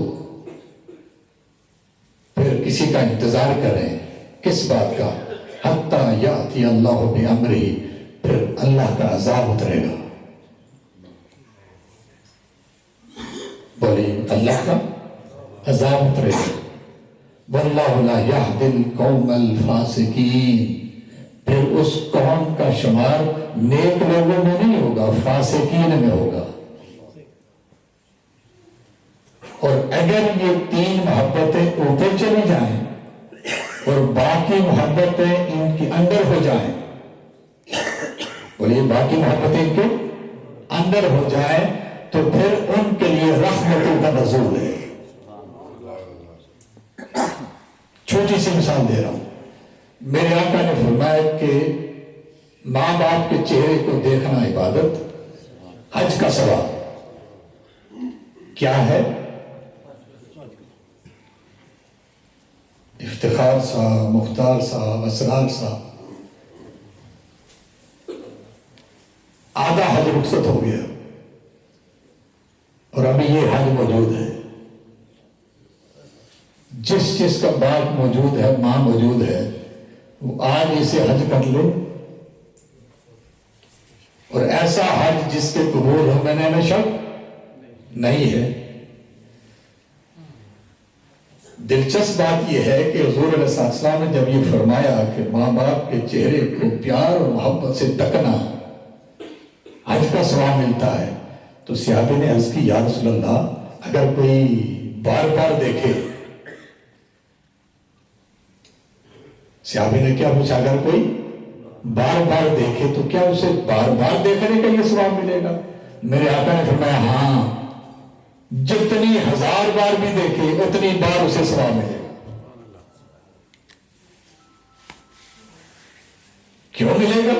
پھر کسی کا انتظار کریں۔ کس بات کا؟ حتی یاتی اللہ بامرہ، پھر اللہ کا عذاب اترے گا۔ بولی اللہ کا عذاب اترے گا۔ واللہ لا یہدی القوم الفاسقین، پھر اس قوم کا شمار نیک لوگوں میں نہیں ہوگا، فاسقین میں ہوگا۔ اور اگر یہ 3 محبتیں اوپر چلی جائیں اور باقی محبتیں ان کے اندر ہو جائیں، بولیے باقی محبتیں ان کے اندر ہو جائیں، تو پھر ان کے لیے رحمتوں کا نزول ہے۔ چھوٹی سی مثال دے رہا ہوں، میرے آقا نے فرمایا کہ ماں باپ کے چہرے کو دیکھنا عبادت، حج کا ثواب کیا ہے؟ افتخار صاحب، مختار صاحب، اسرار صاحب، آدھا حج رخصت ہو گیا اور ابھی یہ حج موجود ہے۔ جس کا باپ موجود ہے، ماں موجود ہے، وہ آج اسے حج کر لے، اور ایسا حج جس کے قبول ہونے میں شک نہیں ہے۔ دلچسپ بات یہ ہے کہ حضور علیہ السلام نے جب یہ فرمایا کہ ماں باپ کے چہرے کو پیار اور محبت سے تکنا حج کا ثواب ملتا ہے، تو صحابی نے عرض کی، یا رسول اللہ اگر کوئی بار بار دیکھے، صحابی نے کیا پوچھا، اگر کوئی بار بار دیکھے تو کیا اسے بار بار دیکھنے کا یہ ثواب ملے گا؟ میرے آقا نے فرمایا ہاں، جتنی 1000 بار بھی دیکھے اتنی بار اسے ثواب ملے گا۔ کیوں ملے گا؟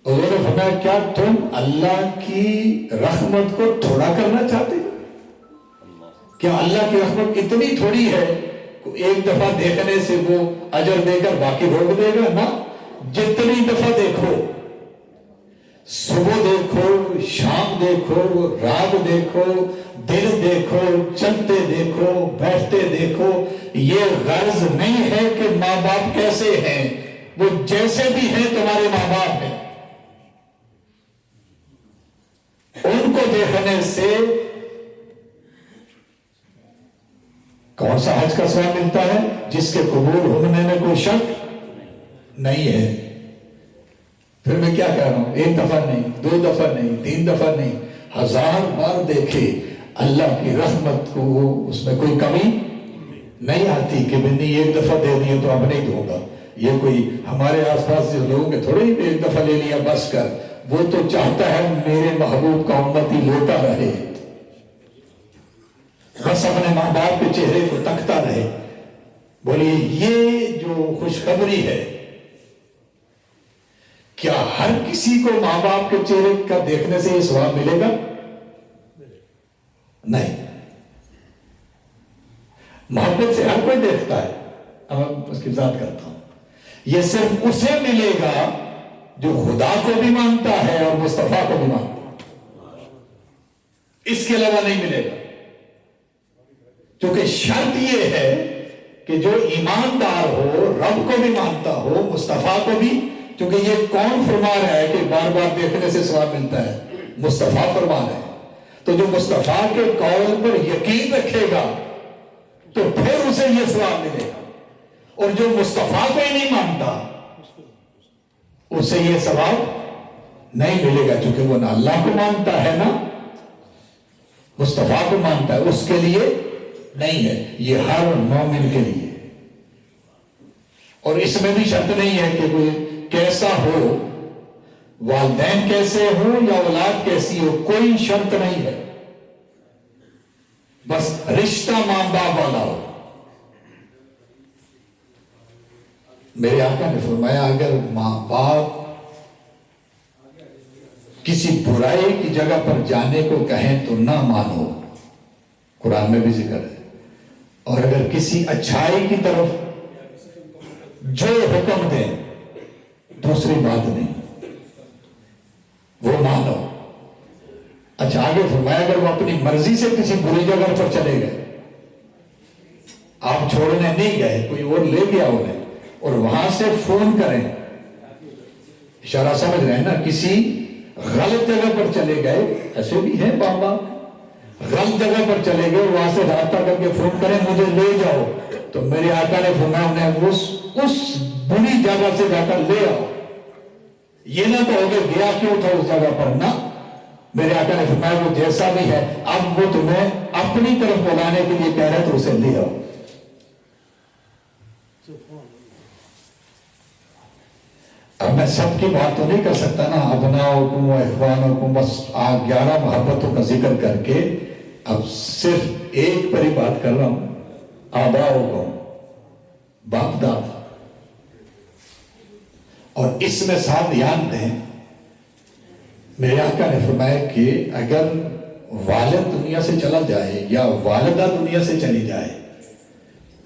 حضور نے فرمایا کیا تم اللہ کی رحمت کو تھوڑا کرنا چاہتے ہو؟ کیا اللہ کی رحمت اتنی تھوڑی ہے کہ ایک دفعہ دیکھنے سے وہ اجر دے کر باقی روک دے گا؟ نہ، جتنی دفعہ دیکھو، صبح دیکھو، شام دیکھو، رات دیکھو، دن دیکھو، چلتے دیکھو، بیٹھتے دیکھو، یہ غرض نہیں ہے کہ ماں باپ کیسے ہیں، وہ جیسے بھی ہیں تمہارے ماں باپ ہیں، ان کو دیکھنے سے کون سا حج کا ثواب ملتا ہے؟ جس کے قبول ہونے میں کوئی شک نہیں ہے۔ پھر میں کیا کہہ رہا ہوں، 1 دفعہ نہیں، 2 دفعہ نہیں، 3 دفعہ نہیں، 1000 بار دیکھے، اللہ کی رحمت کو اس میں کوئی کمی نہیں آتی کہ میں نے 1 دفعہ دے دیا تو اب نہیں دوں گا۔ یہ کوئی ہمارے آس پاس جو لوگوں کے تھوڑے ہی 1 دفعہ لے لیا بس کر، وہ تو چاہتا ہے میرے محبوب کا امتی لیتا رہے، بس اپنے ماں باپ کے چہرے کو تکتا رہے۔ بولیے یہ جو خوشخبری ہے، کیا ہر کسی کو ماں باپ کے چہرے کا دیکھنے سے یہ ثواب ملے گا؟ نہیں۔ محبت سے ہر کوئی دیکھتا ہے، اب میں اس کی وضاحت کرتا ہوں، یہ صرف اسے ملے گا جو خدا کو بھی مانتا ہے اور مصطفیٰ کو بھی مانتا ہے، اس کے علاوہ نہیں ملے گا، کیونکہ شرط یہ ہے کہ جو ایماندار ہو، رب کو بھی مانتا ہو، مصطفیٰ کو بھی، کیونکہ یہ کون فرما رہا ہے کہ بار بار دیکھنے سے ثواب ملتا ہے؟ مصطفیٰ فرما رہے ہیں۔ تو جو مصطفیٰ کے قول پر یقین رکھے گا تو پھر اسے یہ ثواب ملے گا، اور جو مصطفیٰ کو ہی نہیں مانتا اسے یہ ثواب نہیں ملے گا، کیونکہ وہ نہ اللہ کو مانتا ہے نہ مصطفیٰ کو مانتا ہے، اس کے لیے نہیں ہے، یہ ہر مومن کے لیے۔ اور اس میں بھی شرط نہیں ہے کہ کوئی کیسا ہو، والدین کیسے ہوں یا اولاد کیسی ہو، کوئی شرط نہیں ہے، بس رشتہ ماں باپ والا ہو۔ میرے آقا نے فرمایا اگر ماں باپ کسی برائی کی جگہ پر جانے کو کہیں تو نہ مانو، قرآن میں بھی ذکر ہے، اور اگر کسی اچھائی کی طرف جو حکم دیں دوسری بات نہیں، وہ مانو۔ اچھا آگے فرمایا اگر وہ اپنی مرضی سے کسی بری جگہ پر چلے گئے، آپ چھوڑنے نہیں گئے، کوئی اور لے گیا انہیں، اور وہاں سے فون کریں، اشارہ سمجھ رہے ہیں نا، کسی غلط جگہ پر چلے گئے، ایسے بھی ہیں بابا، غلط جگہ پر چلے گئے، وہاں سے رابطہ کر کے فون کریں مجھے لے جاؤ، تو میرے آقا نے فرمایا انہیں اس بری جگہ سے جا کر لے آؤ، یہ نہ کہو کہ گیا کیوں تھا اس جگہ پر، نہ، میرے آقا نے فرمایا وہ جیسا بھی ہے اب وہ تمہیں اپنی طرف بلانے کے لیے کہہ رہا ہے تو اسے لے آؤ. اب میں سب کی بات تو نہیں کر سکتا نا، ابناؤکم و اخوانکم، بس 11 محبتوں کا ذکر کر کے اب صرف ایک پر ہی بات کر رہا ہوں. آباؤکم، باپ دادا. اور اس میں ساتھ یاد دیں میرے آقا نے فرمایا کہ اگر والد دنیا سے چلا جائے یا والدہ دنیا سے چلی جائے،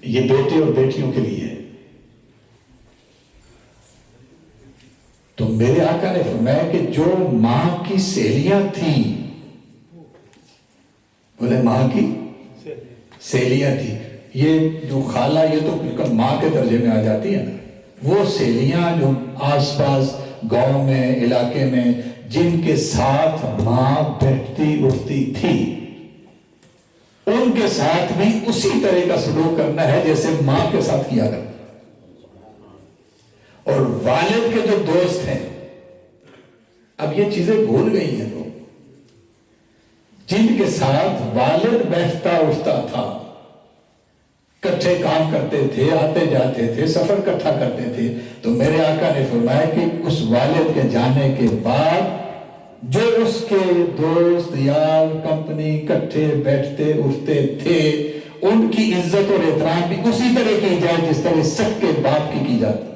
یہ بیٹے اور بیٹیوں کے لیے ہے، تو میرے آقا نے فرمایا کہ جو ماں کی سہیلیاں تھیں، بولے ماں کی سہیلیاں تھیں، یہ جو خالہ یہ تو بالکل ماں کے درجے میں آ جاتی ہے نا، وہ سہیلیاں جو آس پاس گاؤں میں علاقے میں جن کے ساتھ ماں بیٹھتی اٹھتی تھی، ان کے ساتھ بھی اسی طرح کا سلوک کرنا ہے جیسے ماں کے ساتھ کیا کرنا. اور والد کے جو دوست ہیں، اب یہ چیزیں بھول گئی ہیں لوگ، جن کے ساتھ والد بیٹھتا اٹھتا تھا، کٹھے کام کرتے تھے، آتے جاتے تھے، سفر کٹھا کرتے تھے، تو میرے آقا نے فرمایا کہ اس والد کے جانے کے بعد جو اس کے دوست یار کمپنی کٹھے بیٹھتے اٹھتے تھے، ان کی عزت اور احترام بھی اسی طرح کی جائے جس طرح سب کے باپ کی جاتی.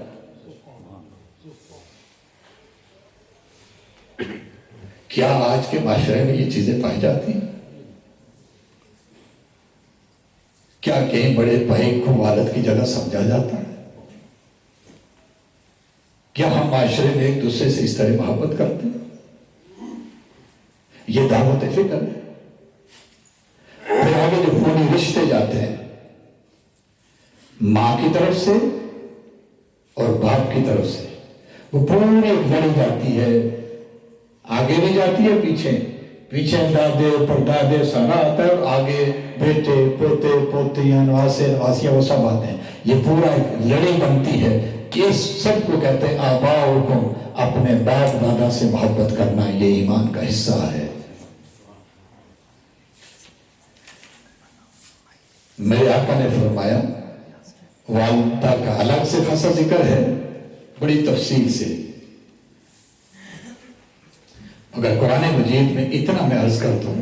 کیا آج کے معاشرے میں یہ چیزیں پائی جاتی ہیں؟ کیا کہیں بڑے بھائی کو والد کی جگہ سمجھا جاتا ہے؟ کیا ہم معاشرے میں ایک دوسرے سے اس طرح محبت کرتے ہیں؟ یہ دعوت فکر ہے. پھر آگے جو خونی رشتے جاتے ہیں، ماں کی طرف سے اور باپ کی طرف سے، وہ پوری ایک لڑی جاتی ہے، آگے بھی جاتی ہے، پیچھے دادے پردادے سارا آتا ہے، اور آگے بیٹے پوتے پوتیاں نواسے نواسیاں وہ سب آتے ہیں. یہ پورا ایک لڑی بنتی ہے کہ اس سب کو کہتے ہیں آباؤکم، اپنے باپ دادا سے محبت کرنا یہ ایمان کا حصہ ہے. میرے آقا نے فرمایا والدہ کا الگ سے خاصا ذکر ہے بڑی تفصیل سے، مگر قرآن مجید میں اتنا میں عرض کرتا ہوں،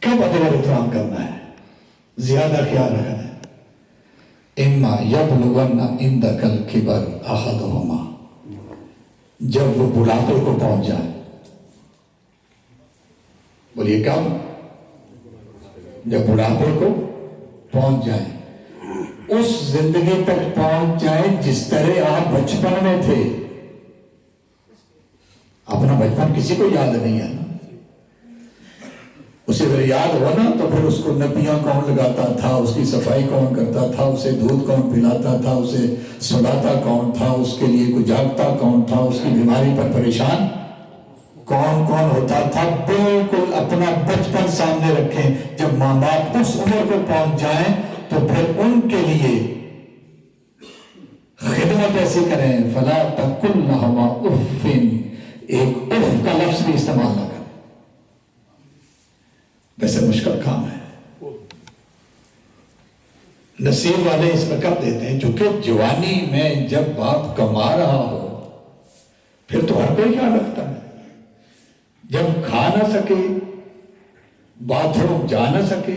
کب ادب اور احترام کرنا ہے، زیادہ خیال رکھنا ہے. اما یبلغن عندک الکبر احدہما، جب وہ بڑھاپے کو پہنچ جائے. بولیے کب؟ جب بڑھاپے کو پہنچ جائیں، اس زندگی تک پہنچ جائیں جس طرح آپ بچپن میں تھے. اپنا بچپن کسی کو یاد نہیں ہے نا، اسے اگر یاد ہو نا تو پھر اس کو نپیاں کون لگاتا تھا، اس کی صفائی کون کرتا تھا، اسے دودھ کون پلاتا تھا، اسے سلاتا کون تھا، اس کے لیے کوئی جاگتا کون تھا، اس کی بیماری پر پریشان کون کون ہوتا تھا. بالکل اپنا بچپن سامنے رکھیں. جب ماں باپ اس عمر کو پہنچ جائیں تو پھر ان کے لیے خدمت ایسی کریں، فلا تقل لہما اف، ایک اف کا لفظ بھی استعمال نہ کریں. ویسے مشکل کام ہے، نصیب والے اس میں کب دیتے ہیں، چونکہ جوانی میں جب باپ کما رہا ہو پھر تو ہر کوئی خیال رکھتا ہے. جب کھا نہ سکے، باتھ روم جا نہ سکے،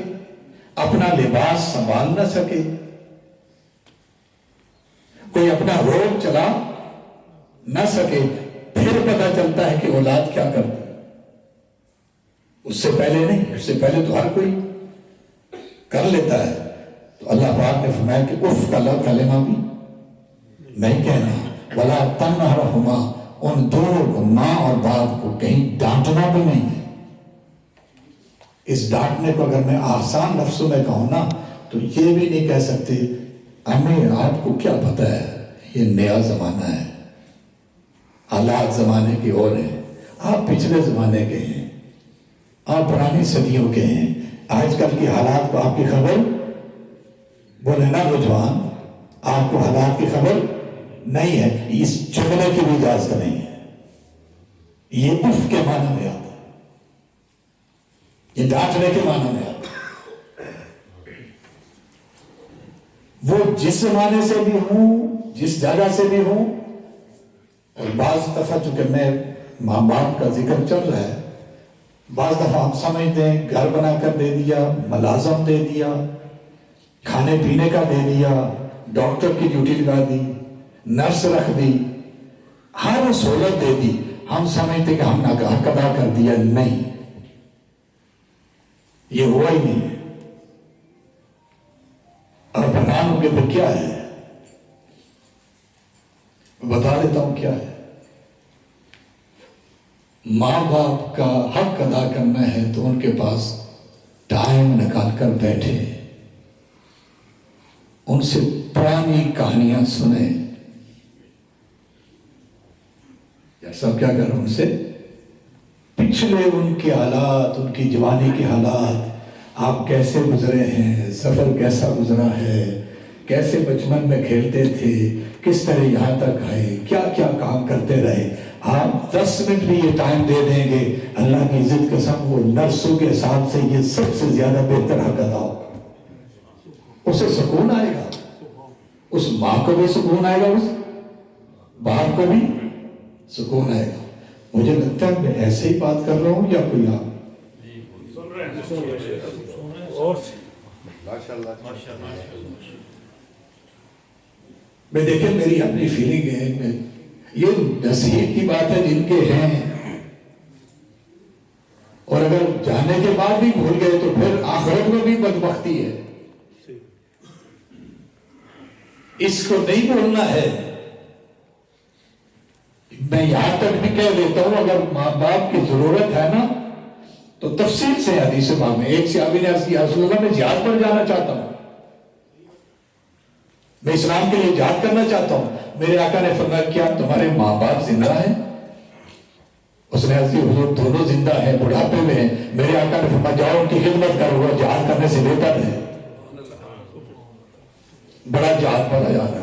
اپنا لباس سنبھال نہ سکے، کوئی اپنا روڈ چلا نہ سکے، پھر پتہ چلتا ہے کہ اولاد کیا کرتی. اس سے پہلے نہیں، اس سے پہلے تو ہر کوئی کر لیتا ہے. تو اللہ پاک نے فرمایا کہ اف کا کلمہ بھی نہیں کہنا. ولا تنہرہما، ان دونوں کو ماں اور باپ کو کہیں ڈانٹنا بھی نہیں ہے. اس ڈانٹنے کو اگر میں آسان لفظوں میں کہوں نا تو یہ بھی نہیں کہہ سکتے امی آپ کو کیا پتہ ہے، یہ نیا زمانہ ہے، حالات زمانے کی اور ہیں، آپ پچھلے زمانے کے ہیں، آپ پرانی صدیوں کے ہیں، آج کل کی حالات کو آپ کی خبر، بولے نا نوجوان آپ کو حالات کی خبر نہیں ہے. اس جملے کی بھی اجازت نہیں ہے، یہ اف کے معنی میں آتا ہے، یہ ڈانٹنے کے معنی میں آتا ہے۔ وہ جس زمانے سے بھی ہوں، جس جگہ سے بھی ہوں، اور بعض دفعہ چونکہ میں ماں باپ کا ذکر چل رہا ہے، بعض دفعہ ہم سمجھتے ہیں گھر بنا کر دے دیا، ملازم دے دیا، کھانے پینے کا دے دیا، ڈاکٹر کی ڈیوٹی لگا دی، نرس رکھ دی، ہر سہولت دے دی، ہم سمجھتے کہ ہم نے حق ادا کر دیا۔ نہیں، یہ ہوا ہی نہیں ہے۔ اور بنانوں کے پھر کیا ہے، بتا دیتا ہوں کیا ہے۔ ماں باپ کا حق ادا کرنا ہے تو ان کے پاس ٹائم نکال کر بیٹھے، ان سے پرانی کہانیاں سنیں۔ صاحب کیا کر رہے ہیں، ان سے پچھلے ان کے حالات، ان کی جوانی کے حالات، آپ کیسے گزرے ہیں، سفر کیسا گزرا ہے، کیسے بچپن میں کھیلتے تھے، کس طرح یہاں تک آئے، کیا کیا کام کرتے رہے۔ آپ 10 منٹ بھی یہ ٹائم دے دیں گے، اللہ کی عزت قسم وہ نرسوں کے حساب سے یہ سب سے زیادہ بہتر حق ادا ہوگا۔ اسے سکون آئے گا، اس ماں کو بھی سکون آئے گا، اس باپ کو بھی سکون آئے گا۔ مجھے لگتا ہے میں ایسے ہی بات کر رہا ہوں یا کوئی آپ میں دیکھیں، میری اپنی فیلنگ ہے، یہ نصیب کی بات ہے جن کے ہیں، اور اگر جانے کے بعد بھی بھول گئے تو پھر آخرت میں بھی بدبختی ہے۔ اس کو نہیں بولنا ہے۔ میں یہاں تک بھی کہہ دیتا ہوں، اگر ماں باپ کی ضرورت ہے نا تو تفصیل سے حدیث پاک میں ایک صحابی نے عرض کیا، رسول اللہ میں جہاد پر جانا چاہتا ہوں، میں اسلام کے لیے جہاد کرنا چاہتا ہوں۔ میرے آقا نے فرمایا کیا تمہارے ماں باپ زندہ ہیں؟ اس نے عرض کی حضور دونوں زندہ ہیں، بڑھاپے میں ہیں۔ میرے آقا نے فرمایا جاؤ ان کی خدمت کرو، وہ جہاد کرنے سے بہتر ہے۔ بڑا جہاد پڑا جا رہا ہے،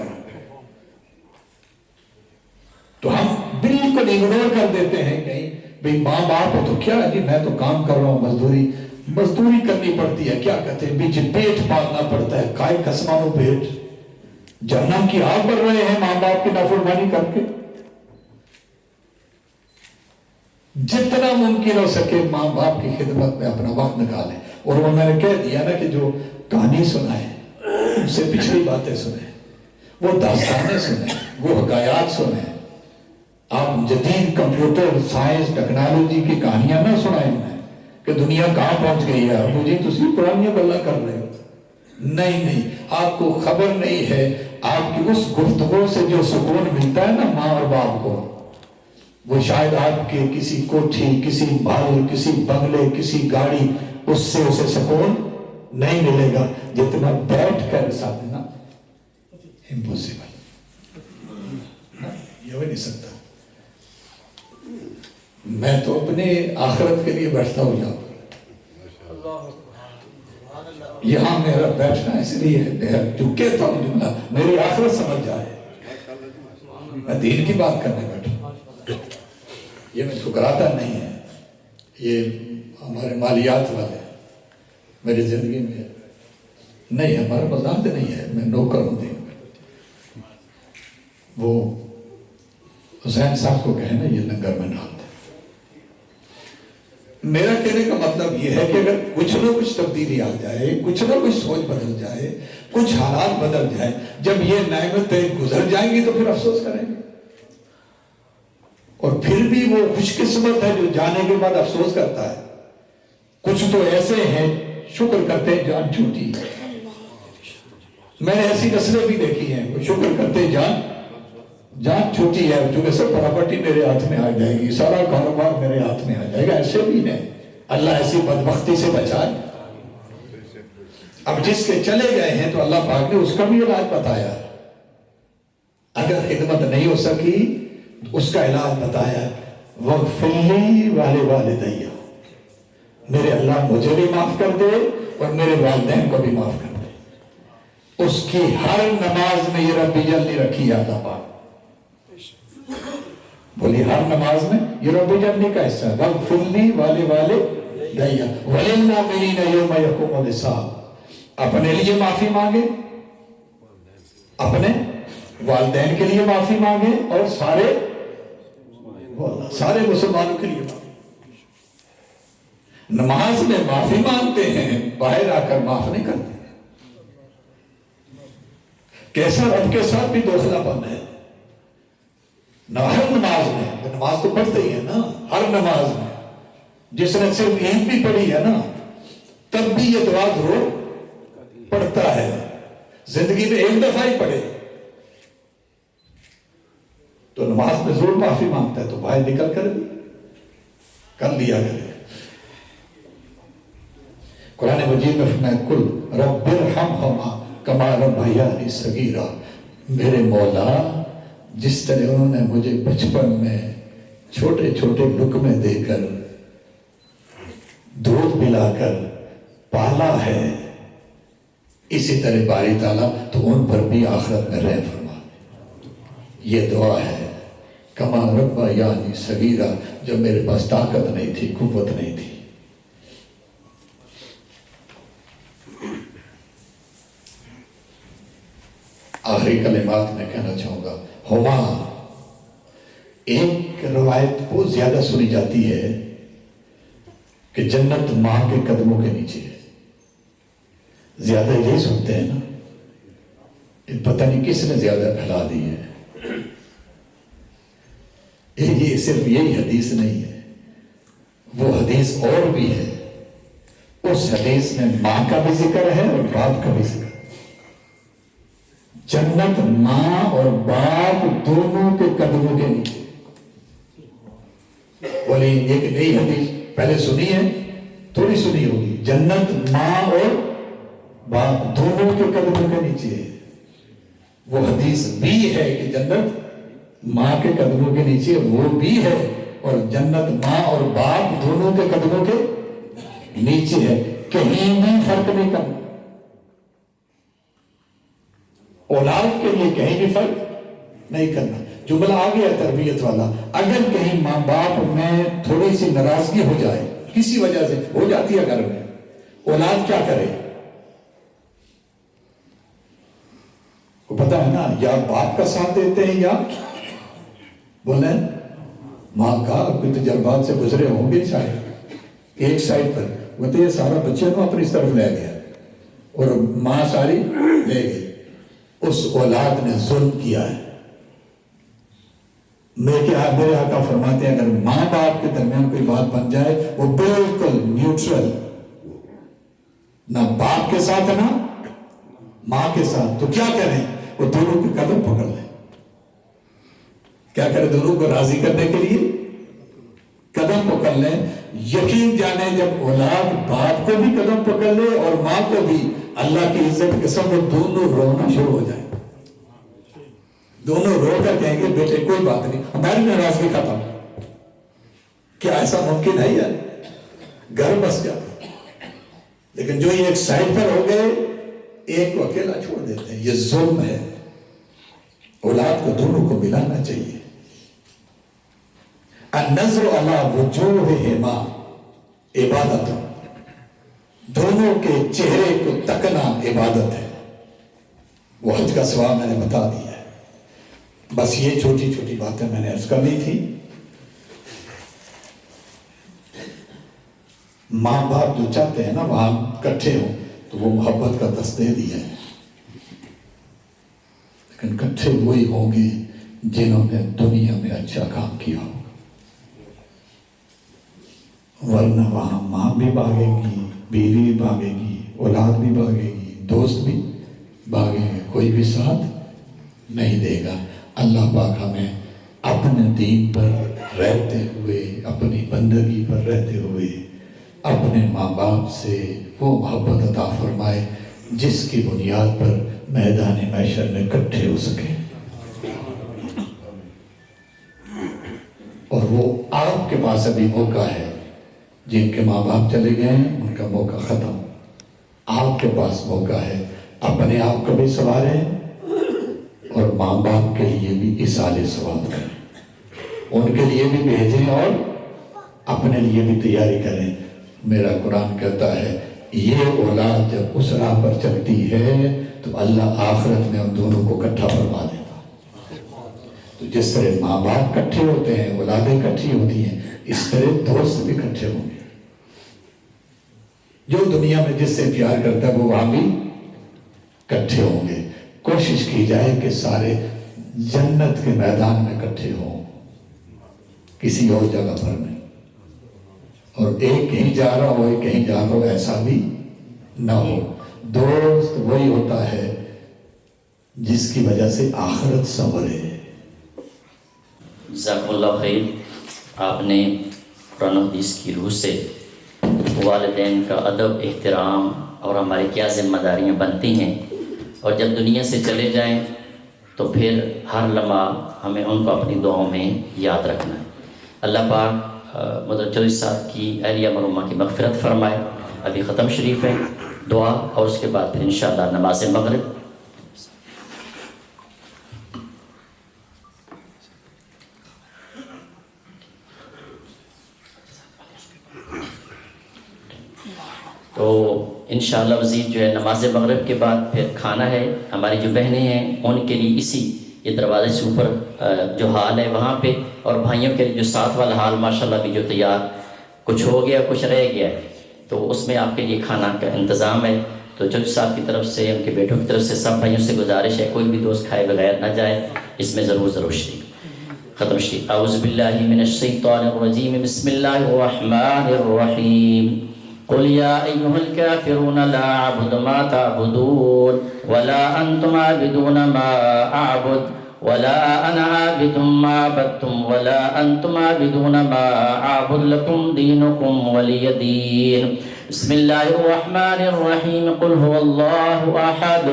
تو ہم بالکل اگنور کر دیتے ہیں کہیں بھئی ماں باپ ہے تو کیا ہے جی، میں تو کام کر رہا ہوں، مزدوری کرنی پڑتی ہے، کیا کہتے ہیں بیچ پیٹ پالنا پڑتا ہے، کائے قسمانو پیٹ، جہنم کی آگ بڑھ رہے ہیں ماں باپ کی نافرمانی کر کے۔ جتنا ممکن ہو سکے ماں باپ کی خدمت میں اپنا وقت نکالیں۔ اور وہ میں نے کہہ دیا نا کہ جو کہانی سنائے ان سے پچھلی باتیں سنیں، وہ داستانیں سنیں، وہ حکایات سنیں۔ آپ جدید کمپیوٹر سائنس ٹیکنالوجی کی کہانیاں نہ سنائیں انہیں کہ دنیا کہاں پہنچ گئی ہے، ابو جی تسی پرانیاں گلاں کر رہے ہو۔ نہیں، آپ کو خبر نہیں ہے آپ کی اس گفتگو سے جو سکون ملتا ہے نا ماں اور باپ کو، وہ شاید آپ کے کسی کوٹھی، کسی محل، کسی بنگلے، کسی گاڑی، اس سے اسے سکون نہیں ملے گا جتنا بیٹھ کر ساتھ نا۔ امپوسیبل، یہ ہو نہیں سکتا۔ میں تو اپنے آخرت کے لیے بیٹھتا ہوں یہاں پر، یہاں میرا بیٹھنا اس لیے ہے جو کہتا ہوں جملہ میری آخرت سمجھ جائے، میں دین کی بات کرنے بیٹھا، یہ میں ٹھکراتا نہیں ہے، یہ ہمارے مالیات والے میری زندگی میں نہیں، ہمارا مذاق نہیں ہے، میں نوکر ہوں دین میں۔ وہ حسین صاحب کو کہنا یہ لنگر میں ڈال دیں۔ میرا کہنے کا مطلب یہ ہے کہ اگر کچھ نہ کچھ تبدیلی آ جائے، کچھ نہ کچھ سوچ بدل جائے، کچھ حالات بدل جائے، جب یہ نعمتیں گزر جائیں گی تو پھر افسوس کریں گے۔ اور پھر بھی وہ خوش قسمت ہے جو جانے کے بعد افسوس کرتا ہے۔ کچھ تو ایسے ہیں شکر کرتے ہیں جان چھوٹی ہے، میں نے ایسی نسلیں بھی دیکھی ہیں، وہ شکر کرتے ہیں جان چھوٹی ہے، چونکہ سب پراپرٹی میرے ہاتھ میں آ جائے گی، سارا کاروبار میرے ہاتھ میں آ جائے گا، ایسے بھی نہیں، اللہ ایسی بدبختی سے بچائے۔ اب جس کے چلے گئے ہیں تو اللہ پاک نے اس کا بھی علاج بتایا، اگر خدمت نہیں ہو سکی اس کا علاج بتایا، وَغْفِرْ لِي وَلِوَالِدَيَّ، میرے اللہ مجھے بھی معاف کر دے اور میرے والدین کو بھی معاف کر دے۔ اس کی ہر نماز میں یہ رب جل نہیں رکھی ہے اللہ پاک، بولی ہر نماز میں یہ رب جانی کا حصہ ہے، وَغْفِرْ لِي وَلِوَالِدَيَّ وَلِلْمُؤْمِنِينَ يَوْمَ يَقُومُ الْحِسَابُ۔ اپنے لیے معافی مانگے، اپنے والدین کے لیے معافی مانگے، اور سارے مسلمانوں کے لیے معافی۔ نماز میں معافی مانگتے ہیں، باہر آ کر معاف نہیں کرتے۔ کیسا رب کے ساتھ بھی دوسلا پن ہے۔ ہر نماز میں، نماز تو پڑھتے ہی ہے نا، ہر نماز میں جس نے صرف ایک بھی پڑھی ہے نا، تب بھی یہ دعا ضرور پڑھتا ہے۔ زندگی میں ایک دفعہ ہی پڑھے تو نماز میں ضرور معافی مانگتا ہے، تو باہر نکل کر بھی کر لیا کرے۔ قرآن مجید میں فرمایا کل رب ارحمہما کما ربیانی صغیرا، میرے مولا جس طرح انہوں نے مجھے بچپن میں چھوٹے چھوٹے لقمے دے کر دودھ پلا کر پالا ہے، اسی طرح باری تعالیٰ تو ان پر بھی آخرت میں رحم فرما۔ یہ دعا ہے کما ربیانی صغیرا، جب میرے پاس طاقت نہیں تھی، قوت نہیں تھی۔ آخری کلمات میں کہنا چاہوں گا، ہما ایک روایت بہت زیادہ سنی جاتی ہے کہ جنت ماں کے قدموں کے نیچے ہے، زیادہ یہی سنتے ہیں نا، پتہ نہیں کس نے زیادہ پھیلا دی ہے۔ یہ صرف یہی حدیث نہیں ہے، وہ حدیث اور بھی ہے، اس حدیث میں ماں کا بھی ذکر ہے اور باپ کا بھی ذکر ہے۔ جنت ماں اور باپ دونوں کے قدموں کے نیچے۔ بولے ایک نئی حدیث پہلے سنی ہے، تھوڑی سنی ہوگی، جنت ماں اور باپ دونوں کے قدموں کے نیچے ہے۔ وہ حدیث بھی ہے کہ جنت ماں کے قدموں کے نیچے، وہ بھی ہے، اور جنت ماں اور باپ دونوں کے قدموں کے نیچے ہے، کہیں بھی فرق نہیں کرنا۔ اولاد کے لیے کہیں بھی فرق نہیں کرنا۔ جملہ آ گیا تربیت والا، اگر کہیں ماں باپ میں تھوڑی سی ناراضگی ہو جائے، کسی وجہ سے ہو جاتی ہے گھر میں، اولاد کیا کرے؟ کو پتا ہے نا، یا باپ کا ساتھ دیتے ہیں یا بولیں ماں کا۔ کوئی تجربات سے گزرے ہوں گے شاید، ایک سائڈ پر وہ تو یہ سارا بچے کو اپنی طرف لے گیا اور ماں ساری لے گئی، اس اولاد نے ظلم کیا ہے۔ میرے آقا فرماتے ہیں اگر ماں باپ کے درمیان کوئی بات بن جائے، وہ بالکل نیوٹرل، نہ باپ کے ساتھ نہ ماں کے ساتھ، تو کیا کریں؟ وہ دونوں کے قدم پکڑ لیں۔ کیا کریں؟ دونوں کو راضی کرنے کے لیے قدم پکڑ لیں۔ یقین جانے جب اولاد باپ کو بھی قدم پکڑ لے اور ماں کو بھی، اللہ کی عزت کے سب وہ دونوں رونا شروع ہو جائیں، دونوں رو کر کہیں گے بیٹے کوئی بات نہیں، ہماری ناراضگی ختم۔ کیا ایسا ممکن ہے یار؟ گھر بس جاتا۔ لیکن جو یہ ایک سائڈ پر ہو گئے، ایک کو اکیلا چھوڑ دیتے ہیں، یہ ظلم ہے۔ اولاد کو دونوں کو ملانا چاہیے۔ النظر علی وجوہہما عبادت، دونوں کے چہرے کو تکنا عبادت ہے۔ وہ حج کا ثواب میں نے بتا دیا ہے۔ بس یہ چھوٹی چھوٹی باتیں میں نے عرض کرنی تھی۔ ماں باپ جو چاہتے ہیں نا وہاں کٹھے ہوں، تو وہ محبت کا تصدیق دیا ہے، لیکن کٹھے وہی ہوں گے جنہوں نے دنیا میں اچھا کام کیا ہو، ورنہ وہاں ماں بھی بھاگے گی، بیوی بھی بھاگے گی، اولاد بھی بھاگے گی، دوست بھی بھاگیں گے، کوئی بھی ساتھ نہیں دے گا۔ اللہ پاک ہمیں اپنے دین پر رہتے ہوئے، اپنی بندگی پر رہتے ہوئے اپنے ماں باپ سے وہ محبت عطا فرمائے جس کی بنیاد پر میدان محشر میں اکٹھے ہو سکے۔ اور وہ آپ کے پاس ابھی موقع ہے، جن کے ماں باپ چلے گئے ہیں ان کا موقع ختم، آپ کے پاس موقع ہے، اپنے آپ کو بھی سنواریں اور ماں باپ کے لیے بھی ایصال ثواب کریں۔ ان کے لیے بھی بھیجیں اور اپنے لیے بھی تیاری کریں. میرا قرآن کہتا ہے یہ اولاد جب اس راہ پر چلتی ہے تو اللہ آخرت میں ان دونوں کو اکٹھا فرما دیتا. تو جس طرح ماں باپ اکٹھے ہوتے ہیں، اولادیں اکٹھی ہوتی ہیں، اس طرح دوست بھی اکٹھے ہوں گے. جو دنیا میں جس سے پیار کرتا ہے وہ وہاں بھی اکٹھے ہوں گے. کوشش کی جائے کہ سارے جنت کے میدان میں اکٹھے ہوں، کسی اور جگہ پر نہیں. اور ایک کہیں جا رہا ہو ایک کہیں جا رہا ہو، ایسا بھی نہ ہو. دوست وہی ہوتا ہے جس کی وجہ سے آخرت سنورے. جزاکم اللہ خیر. آپ نے قرآن و حدیث کی روح سے والدین کا ادب، احترام اور ہماری کیا ذمہ داریاں بنتی ہیں، اور جب دنیا سے چلے جائیں تو پھر ہر لمحہ ہمیں ان کو اپنی دعاؤں میں یاد رکھنا ہے. اللہ پاک مدر چودھری صاحب کی اہلیہ مرحومہ کی مغفرت فرمائے. ابھی ختم شریف ہے، دعا اور اس کے بعد پھر انشاءاللہ نماز مغرب. تو انشاءاللہ مزید جو ہے نماز مغرب کے بعد پھر کھانا ہے. ہماری جو بہنیں ہیں ان کے لیے اسی یہ دروازے سے اوپر جو ہال ہے وہاں پہ، اور بھائیوں کے لیے جو ساتھ والا ہال ماشاءاللہ بھی جو تیار، کچھ ہو گیا کچھ رہ گیا ہے، تو اس میں آپ کے لیے کھانا کا انتظام ہے. تو چودھری صاحب کی طرف سے، ان کے بیٹوں کی طرف سے سب بھائیوں سے گزارش ہے کوئی بھی دوست کھائے بغیر نہ جائے، اس میں ضرور شریک. ختم شریف. اعوذ باللہ من الشیطان الرجیم. بسم اللہ الرحمن الرحیم. قل یا ایہا الکافرون لا اعبد ما تعبدون ولا انتم عابدون ما اعبد ولا انا عابد ما عبدتم ولا انتم عابدون ما اعبد لكم دینکم ولی دین. بسم اللہ الرحمن الرحیم. قل هو اللہ احد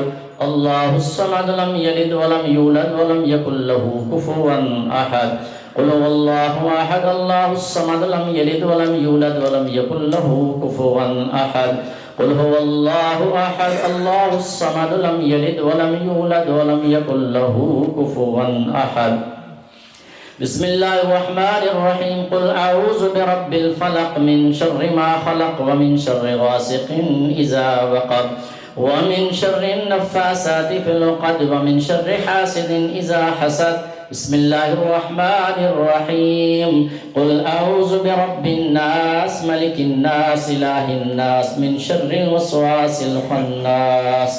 اللہ الصمد لم یلد ولم یولد ولم یکن له کفوا احد. قل هو الله احد الله الصمد لم يلد ولم يولد ولم يكن له كفوا احد. قل هو الله احد الله الصمد لم يلد ولم يولد ولم يكن له كفوا احد. بسم الله الرحمن الرحيم. قل اعوذ برب الفلق من شر ما خلق ومن شر غاسق اذا وقب ومن شر النفاثات في العقد ومن شر حاسد اذا حسد. بسم الله الرحمن الرحيم. قل أعوذ برب الناس ملك الناس إله الناس من شر الوسواس الخناس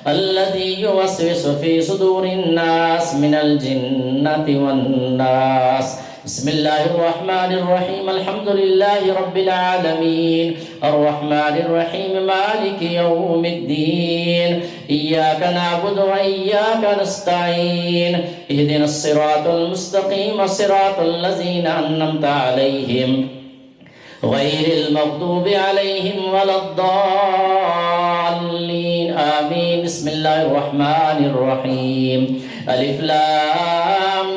الذي يوسوس في صدور الناس من الجنة والناس. بسم الله الرحمن الرحيم. الحمد لله رب العالمين الرحمن الرحيم مالك يوم الدين إياك نعبد وإياك نستعين اهدنا الصراط المستقيم صراط الذين أنعمت عليهم غير المغضوب عليهم ولا الضالين آمين. بسم الله الرحمن الرحيم. ألف لام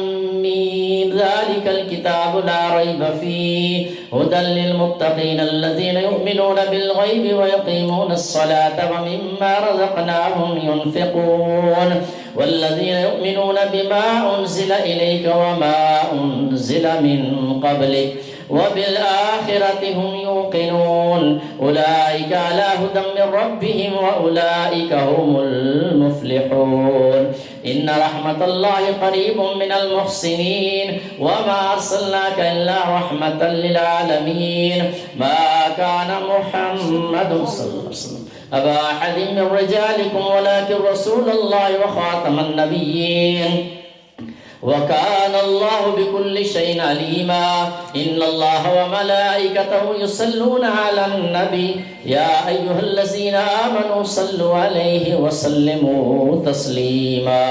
ميم ذلك الكتاب لا ريب فيه هدى للمتقين الذين يؤمنون بالغيب ويقيمون الصلاة ومما رزقناهم ينفقون والذين يؤمنون بما أنزل إليك وما أنزل من قبلك وبالآخرة هم يوقنون أولئك على هدى من ربهم وأولئك هم المفلحون. إن رحمة الله قريب من المحسنين وما أرسلناك إلا رحمة للعالمين. ما كان محمد صلى الله عليه وسلم أبا أحد من رجالكم ولكن رسول الله وخاتم النبيين وكان الله بكل شيء عليما. إن الله وملائكته يصلون على النبي يا أيها الذين آمنوا صلوا عليه وسلموا تسليما.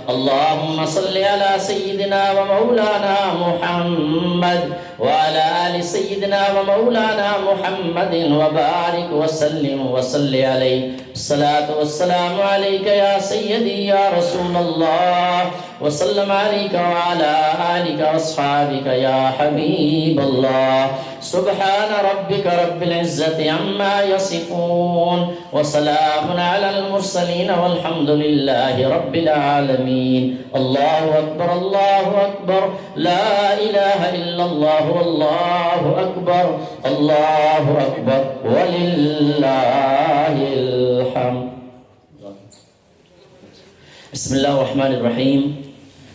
اللهم صل على سيدنا ومولانا محمد وعلى آل سيدنا ومولانا محمد وبارك وسلم وصل عليه الصلاة والسلام عليك يا سيدي يا رسول الله وسلم عليك وعلى آلك وأصحابك يا حبيب الله سبحان ربك رب العزة عما يصفون وسلام على المرسلين والحمد لله رب العالمين الله أكبر الله أكبر لا إله إلا الله والله أكبر الله أكبر ولله الحمد بسم الله الرحمن الرحيم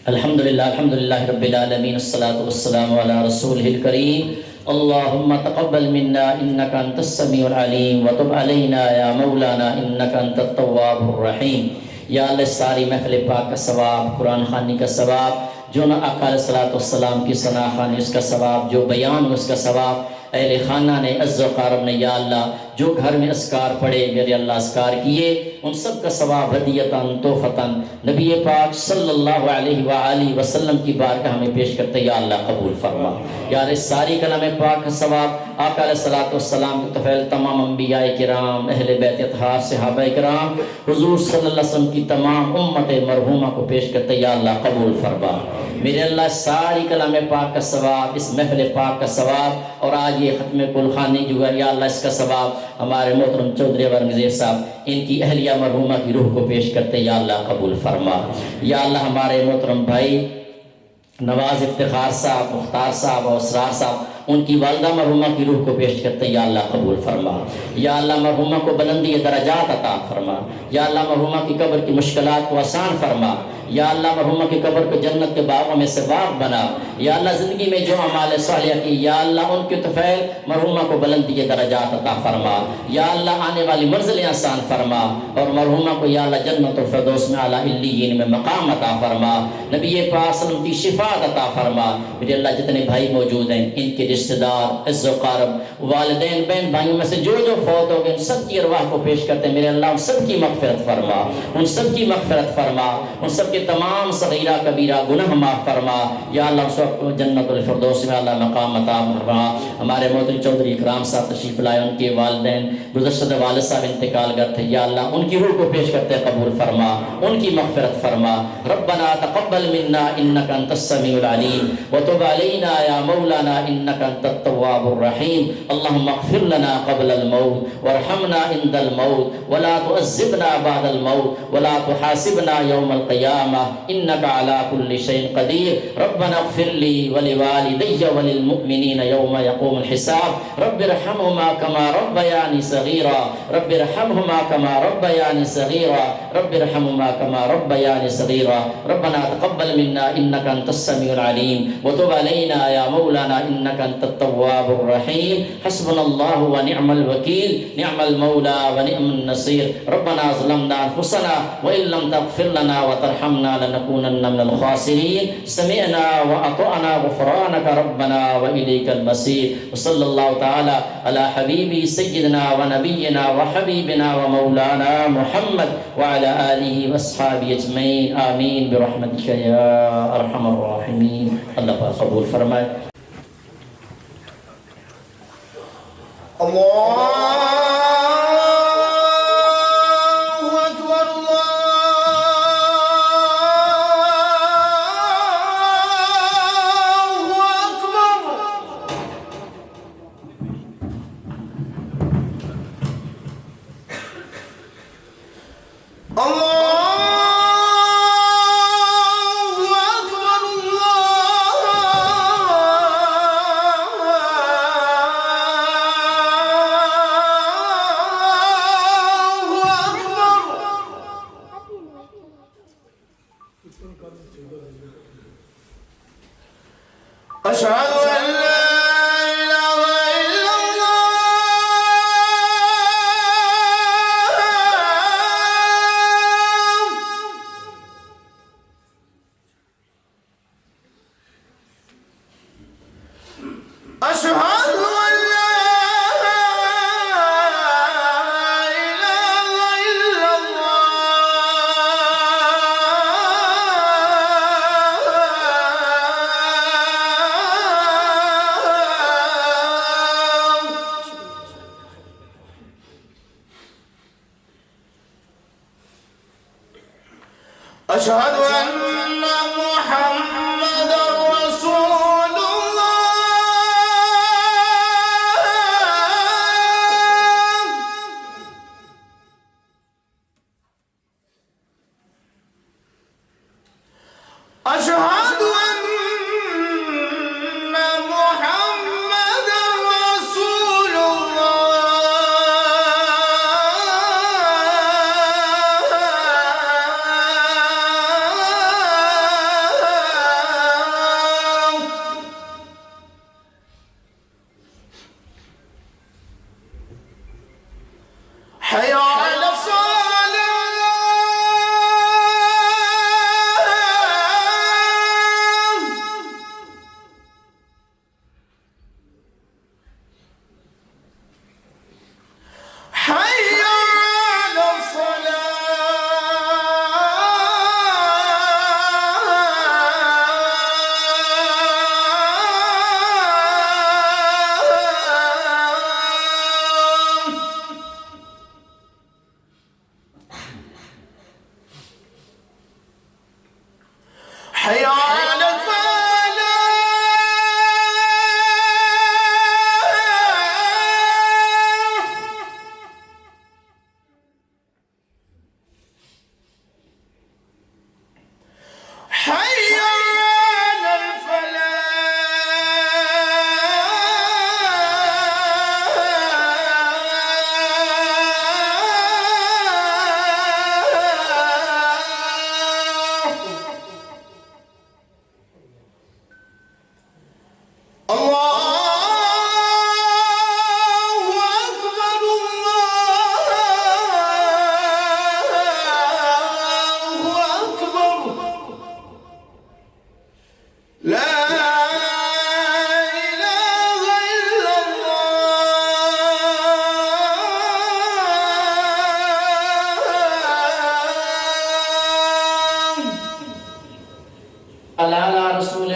الحمد لله رب العالمين الصلاة والسلام على رسوله الكريم اللهم تقبل منا إنك أنت السميع العليم وتب علينا يا مولانا إنك أنت التواب الرحيم یا اللہ ساری محفل پاک کا ثواب قرآن خوانی کا ثواب جو نہ آقا علیہ الصلوۃ والسلام کی ثنا خوانی اس کا ثواب جو بیان اس کا ثواب اہل خانہ نے عز و قارب نے یا اللہ جو گھر میں اذکار پڑھے میرے اللہ اذکار کیے ان سب کا ثواب ہدیتاً تحفتاً نبی پاک صلی اللہ علیہ وآلہ وسلم کی بارگاہ ہمیں پیش کرتے یا اللہ قبول فرما یا اللہ ساری کلام پاک کا ثواب آقا علیہ الصلوۃ والسلام کے طفیل تمام انبیاء کرام اہل بیت اطہار صحابہ کرام حضور صلی اللہ علیہ وسلم کی تمام امت مرحومہ کو پیش کرتے یا اللہ قبول فرما میرے اللہ ساری کلام پاک کا ثواب اس محفل پاک کا ثواب اور آج یہ ختم کل خوانی جو ہے یا اللہ اس کا ثواب ہمارے محترم چودھری اورنگزیب صاحب ان کی اہلیہ مرحومہ کی روح کو پیش کرتے یا اللہ قبول فرما یا اللہ ہمارے محترم بھائی نواز افتخار صاحب مختار صاحب اور اسرار صاحب ان کی والدہ مرحومہ کی روح کو پیش کرتے یا اللہ قبول فرما یا اللہ مرحومہ کو بلندی درجات عطا فرما یا اللہ مرحومہ کی قبر کی مشکلات کو آسان فرما یا اللہ مرحومہ کی قبر کو جنت کے باغوں میں سے باغ بنا یا اللہ زندگی میں جو اعمال صالحہ کی یا اللہ ان کے طفیل مرحومہ کو بلندی درجات عطا فرما یا اللہ آنے والی منزلیں آسان فرما اور مرحومہ کو یا اللہ جنت الفردوس میں اعلیٰ علیین میں مقام عطا فرما نبی پاک صلی اللہ علیہ وسلم کی شفاعت عطا فرما میرے اللہ جتنے بھائی موجود ہیں ان کے رشتہ دار عز و قارب والدین بہن بھائیوں میں سے جو فوت ہو گئے ان سب کی ارواح کو پیش کرتے میرے اللہ ان سب کی مغفرت فرما ان سب کی مغفرت فرما ان سب کے تمام صغیرہ کبیرہ گناہ معاف فرما یا اللہ ان سب کو جنت الفردوس میں اللہ مقام عطا فرما ہمارے محترم چودھری اکرام صاحب تشریف لائے ان کے والدین گزشتہ والد صاحب انتقال کرتے یا اللہ ان کی روح کو پیش کرتے قبول فرما ان کی مغفرت فرما ربنا تقبل منا انك انت السميع العليم وتب علينا يا مولانا انك انت التواب الرحيم اللهم اغفر لنا قبل الموت وارحمنا عند الموت ولا تعذبنا بعد الموت ولا تحاسبنا يوم القيامة إنك على كل شيء قدير ربنا اغفر لي ولوالدي وللمؤمنين يوم يقوم الحساب رب ارحمهما كما ربياني صغيرا رب ارحمهما كما ربياني صغيرا رب ارحمهما كما ربياني صغيرا ربنا تقبل منا إنك أنت السميع العليم وتب علينا يا مولانا إنك أنت التواب الرحيم حسبنا الله ونعم الوكيل نعم المولى ونعم النصير ربنا ظلمنا أنفسنا وإن لم تغفر لنا وترحمنا لنكونن من الخاسرين سمعنا وأطعنا غفرانك ربنا وإليك المصير وصلى الله تعالى على حبيبي سيدنا ونبينا وحبيبنا ومولانا محمد وعلى آله وأصحابه أجمعين آمين برحمتك يا أرحم الراحمين الله قبول فرمائے أشهد أن لا إله إلا الله أشهد أن لا إله إلا الله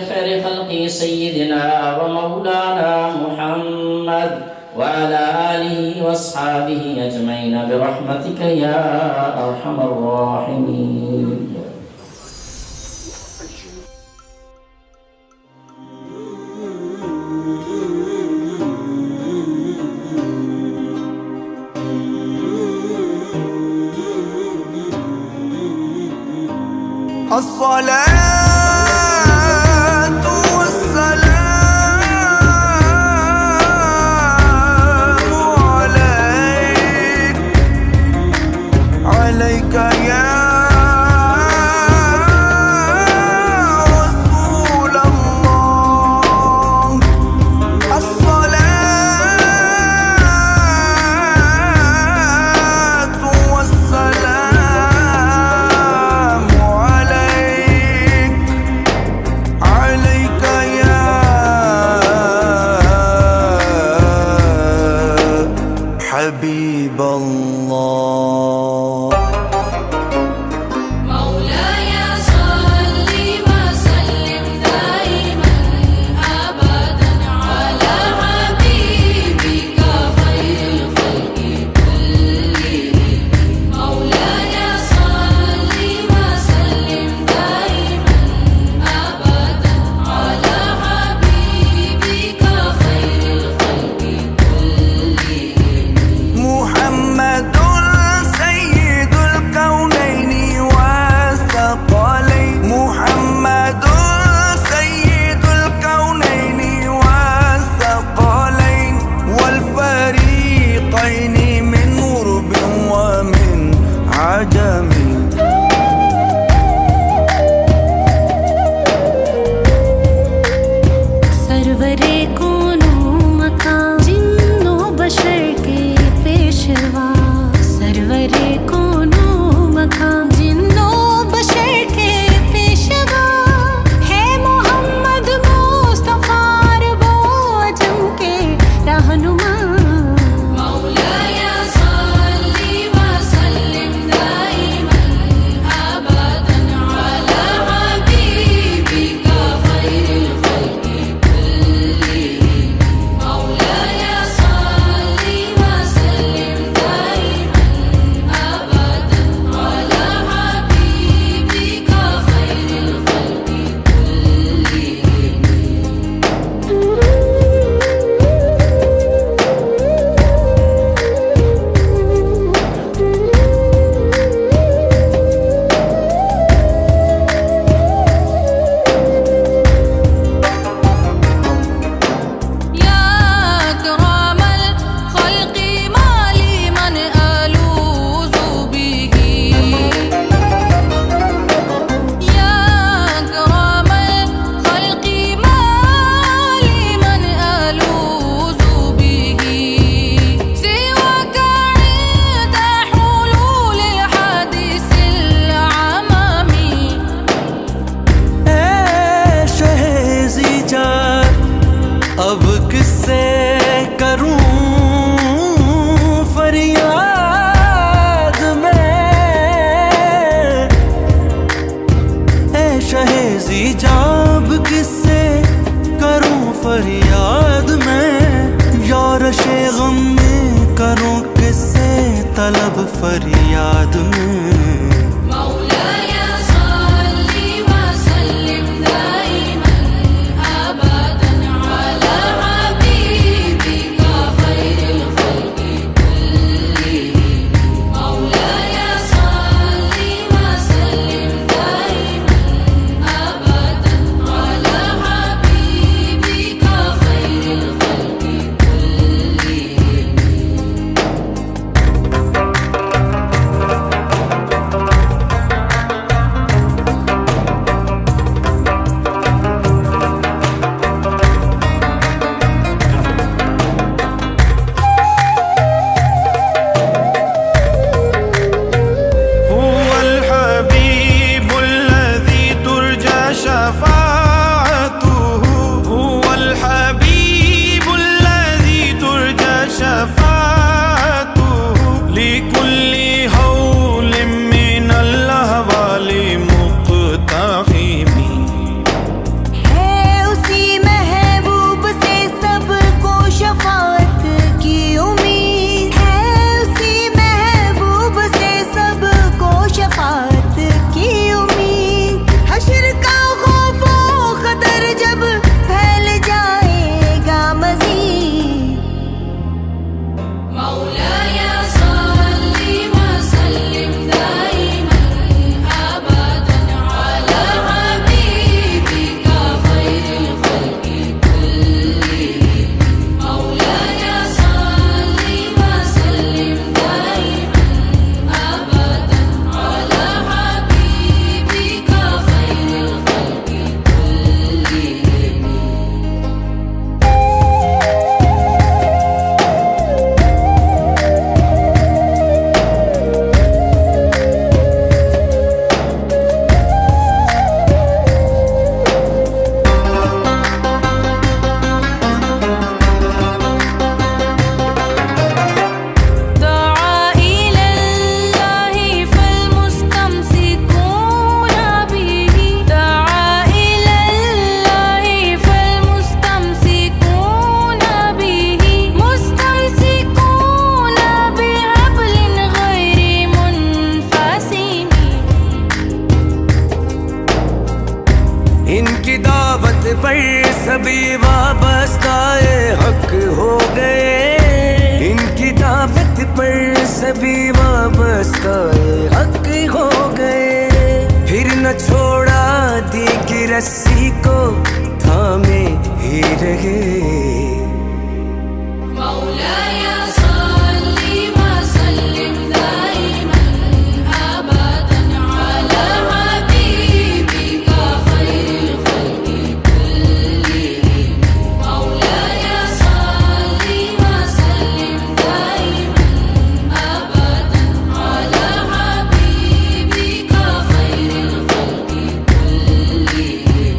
بخير خلق سيدنا ومولانا محمد وعلى آله وأصحابه أجمعين برحمتك يا أرحم الراحمين. الصلاة والسلام عليك عليك يا رسول الله. الصلاة والسلام عليك يا حبيب الله. مولاي صل وسلم دائما أبدا على حبيبك خير الخلق كلهم. مولاي صل وسلم دائما أبدا على حبيبك خير الخلق كلهم. محمد سيد الكونين والثقلين. محمد سيد الكونين والثقلين والفريقين من غرب ومن عجم. سرورے کونو مکان جنو بشر کے پیشوا. سرورے کونو مکان جنو بشر کے پیشوا ہے محمد مصطفیٰ ربو عجم کے رہنما. مولاي صل وسلم دائما أبدا على حبيبك خير الخلق كلهم. مولاي صل وسلم دائما أبدا على حبيبك خير الخلق يا أكرم الخلق ما لي من ألوذ به. يا أكرم الخلق ما لي من ألوذ به سواك عند حلول الحادث العمامي. اے شہزی جان اب کس سے کروں فریاد میں. اے شہزی جان اب کس سے کروں فریاد میں. یارش غم میں کروں کس سے طلب فریاد میں. مولاي صل وسلم دائما أبدا على حبيبك خير الخلق كلهم. مولاي صل وسلم دائما أبدا على حبيبك خير الخلق كلهم. سبھی وابستہ حق ہو گئے، ان کی دعوت پر سبھی وابستہ حق ہو گئے، پھر نہ چھوڑا دی کی رسی کو تھامے ہی رہے۔ مولاي صل وسلم دائما أبدا على حبيبك خير الخلق كلهم. مولاي صل وسلم دائما أبدا على حبيبك خير الخلق كلهم.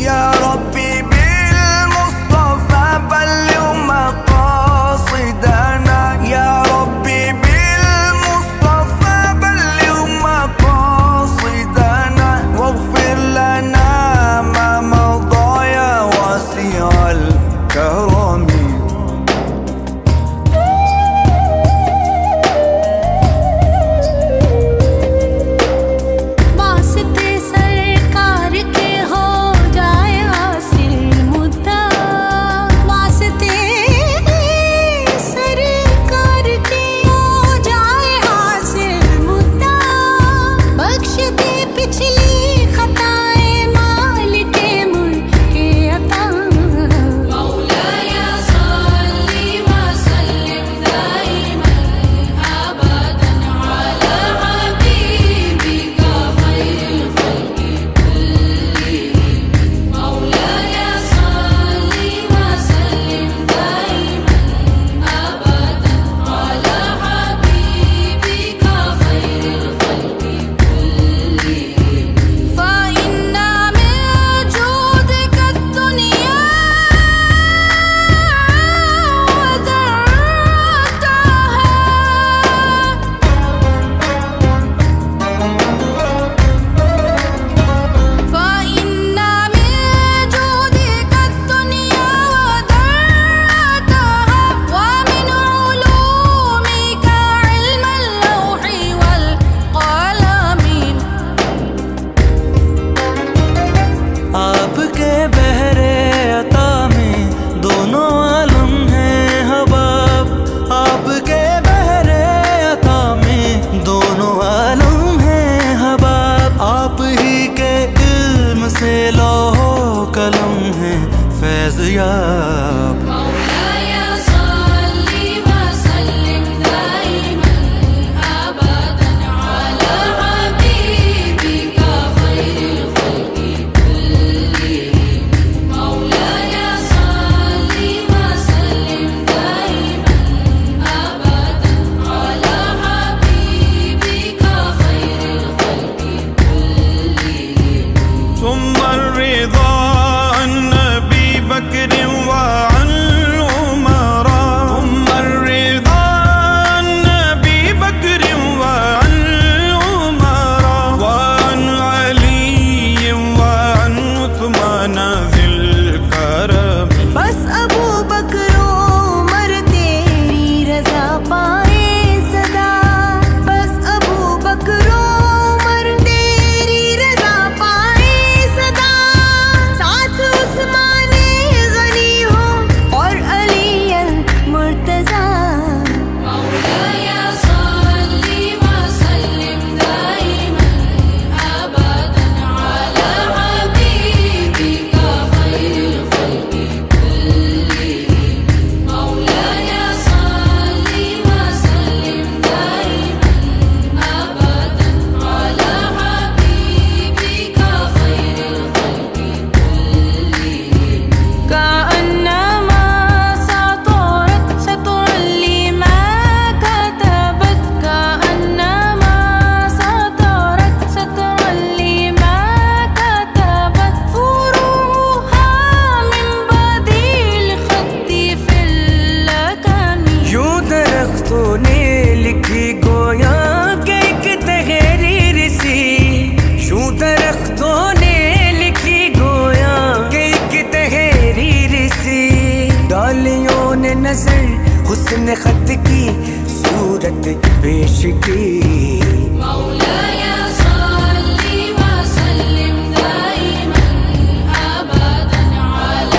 يا ربي بالمصطفى بلغ مقاصدنا، يا ربي بالمصطفى بلغ مقاصدنا، واغفر لنا ما مضى يا واسع الكرم۔ واسطے سرکار کے ہو جائے حاصل مدعا، واسطے سرکار کے ہو جائے حاصل مدعا، بخش دے پچھلی خطائیں مالک ملک کے عطا۔ مولاي صل وسلم دائما أبدا على حبيبك خير الخلق كلهم. مولاي صل وسلم دائما أبدا على حبيبك خير الخلق كلهم. فإن من جودك الدنيا فإن من جودك الدنيا وذرتها، ومن علومك علم اللوح والقلم. آپ کے بحر عطا میں دونوں عالم ہیں حباب، آپ کے بحر عطا میں دونوں عالم ہیں حباب، آپ ہی کے علم سے لوح و قلم ہے فیض یاب۔ مولاي صل وسلم دائما أبدا على حبيبك خير الخلق كلهم. مولاي صل وسلم دائما أبدا على حبيبك خير الخلق كلهم. ثم الرضا عن أبي بكر وعن عمر، ثم الرضا عن أبي بكر وعن عمر، وعن علي وعن عثمان ذي الكرم۔ بس ابو بکر و عمر تیری رضا پائے صدا، بس ابو بکر و عمر تیری رضا پائے صدا، ساتھ عثمان غنی ہو اور علی المرتضی۔ مولاي صل وسلم دائما أبدا على حبيبك خير الخلق كلهم. مولاي صل وسلم دائما أبدا على حبيبك خير الخلق كلهم. كأنما سطرت سطرا لما كتبت، كأنما سطرت سطرا لما كتبت، فروعها من بديل خط في اللكم. یوں درختوں نے لکھی گویا کہ ایک تحریر سی، یوں درختوں نے لکھی گویا کہ ایک تحریر سی، ڈالیوں نے نظر حسن خط کی صورت پیش کی۔ مولاي صل وسلم دائما أبدا على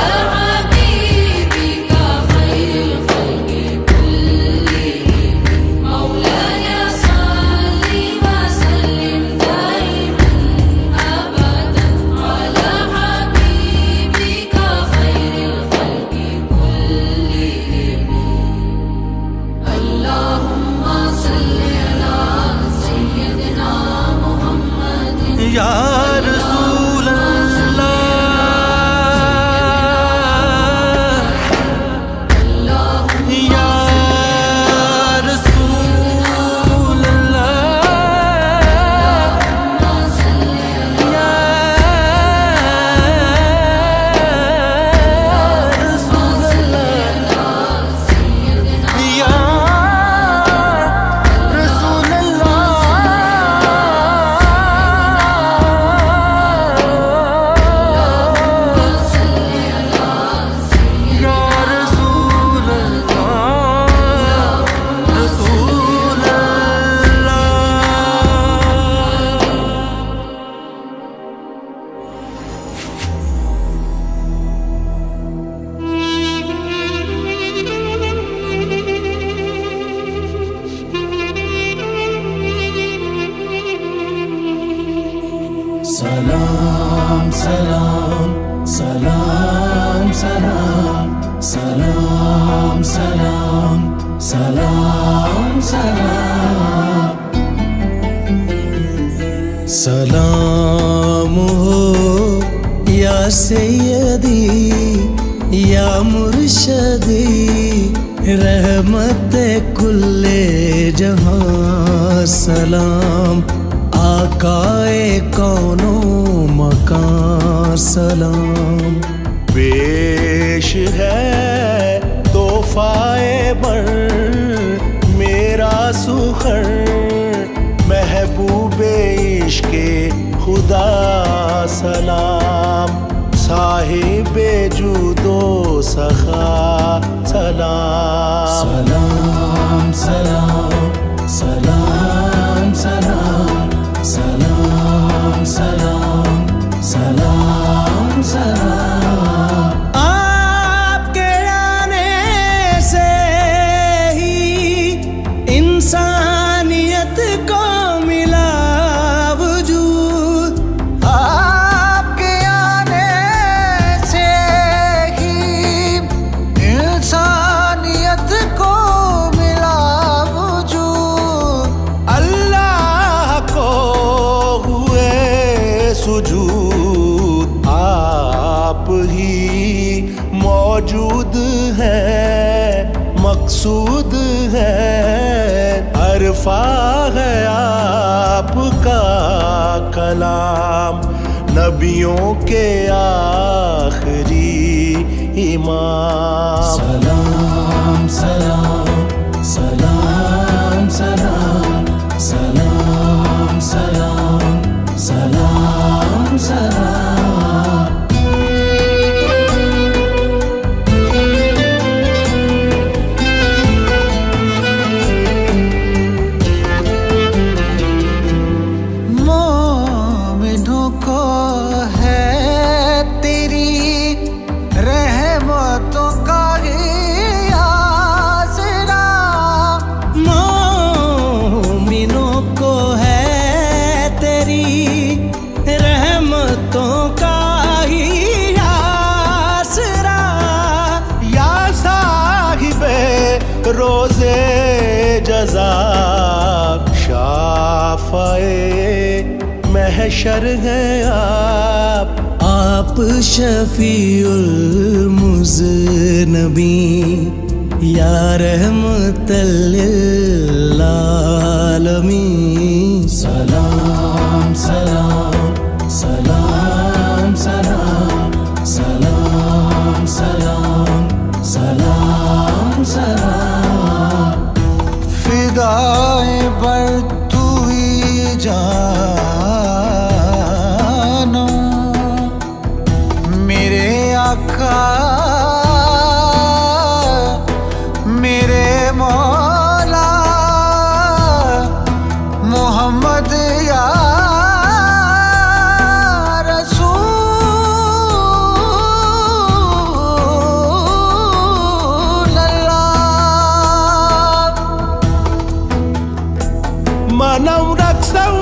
سلام سلام سلام سلام سلام ہو یا سیدی یا مرشدی رحمت کل جہاں سلام آقائے کون و مکان سلام پیش ہے تحفہ بر میرا سخر محبوب عشق خدا سلام صاحب جود و سخا سلام سلام سلام سلام سلام سلام سلام سلام سلام آپ کے آنے سے ہی انسانیت کو ملا وجود آپ کے آنے سے ہی انسانیت کو ملا وجود اللہ کو ہوئے سجود آپ ہی موجود ہے مقصود ہے عرفہ ہے آپ کا کلام نبیوں کے آخری امام سلام سلام سلام سلام سلام سلام سلام سلام مومنوں کو ہے تیری رحمتوں کا ہی آسرا مومنوں کو ہے تیری رحمتوں کا ہی آسرا یا صاحب روزے جزا شافع محشر ہیں آپ شفیع المذنبین یا رحمت للعالمین سلام سلام سلام سلام سلام سلام سلام سلام فدائے بر تو ہی جانا میرے آقا میرے مولا محمد یا رسول اللہ منم رقصوں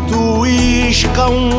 تو عشقوں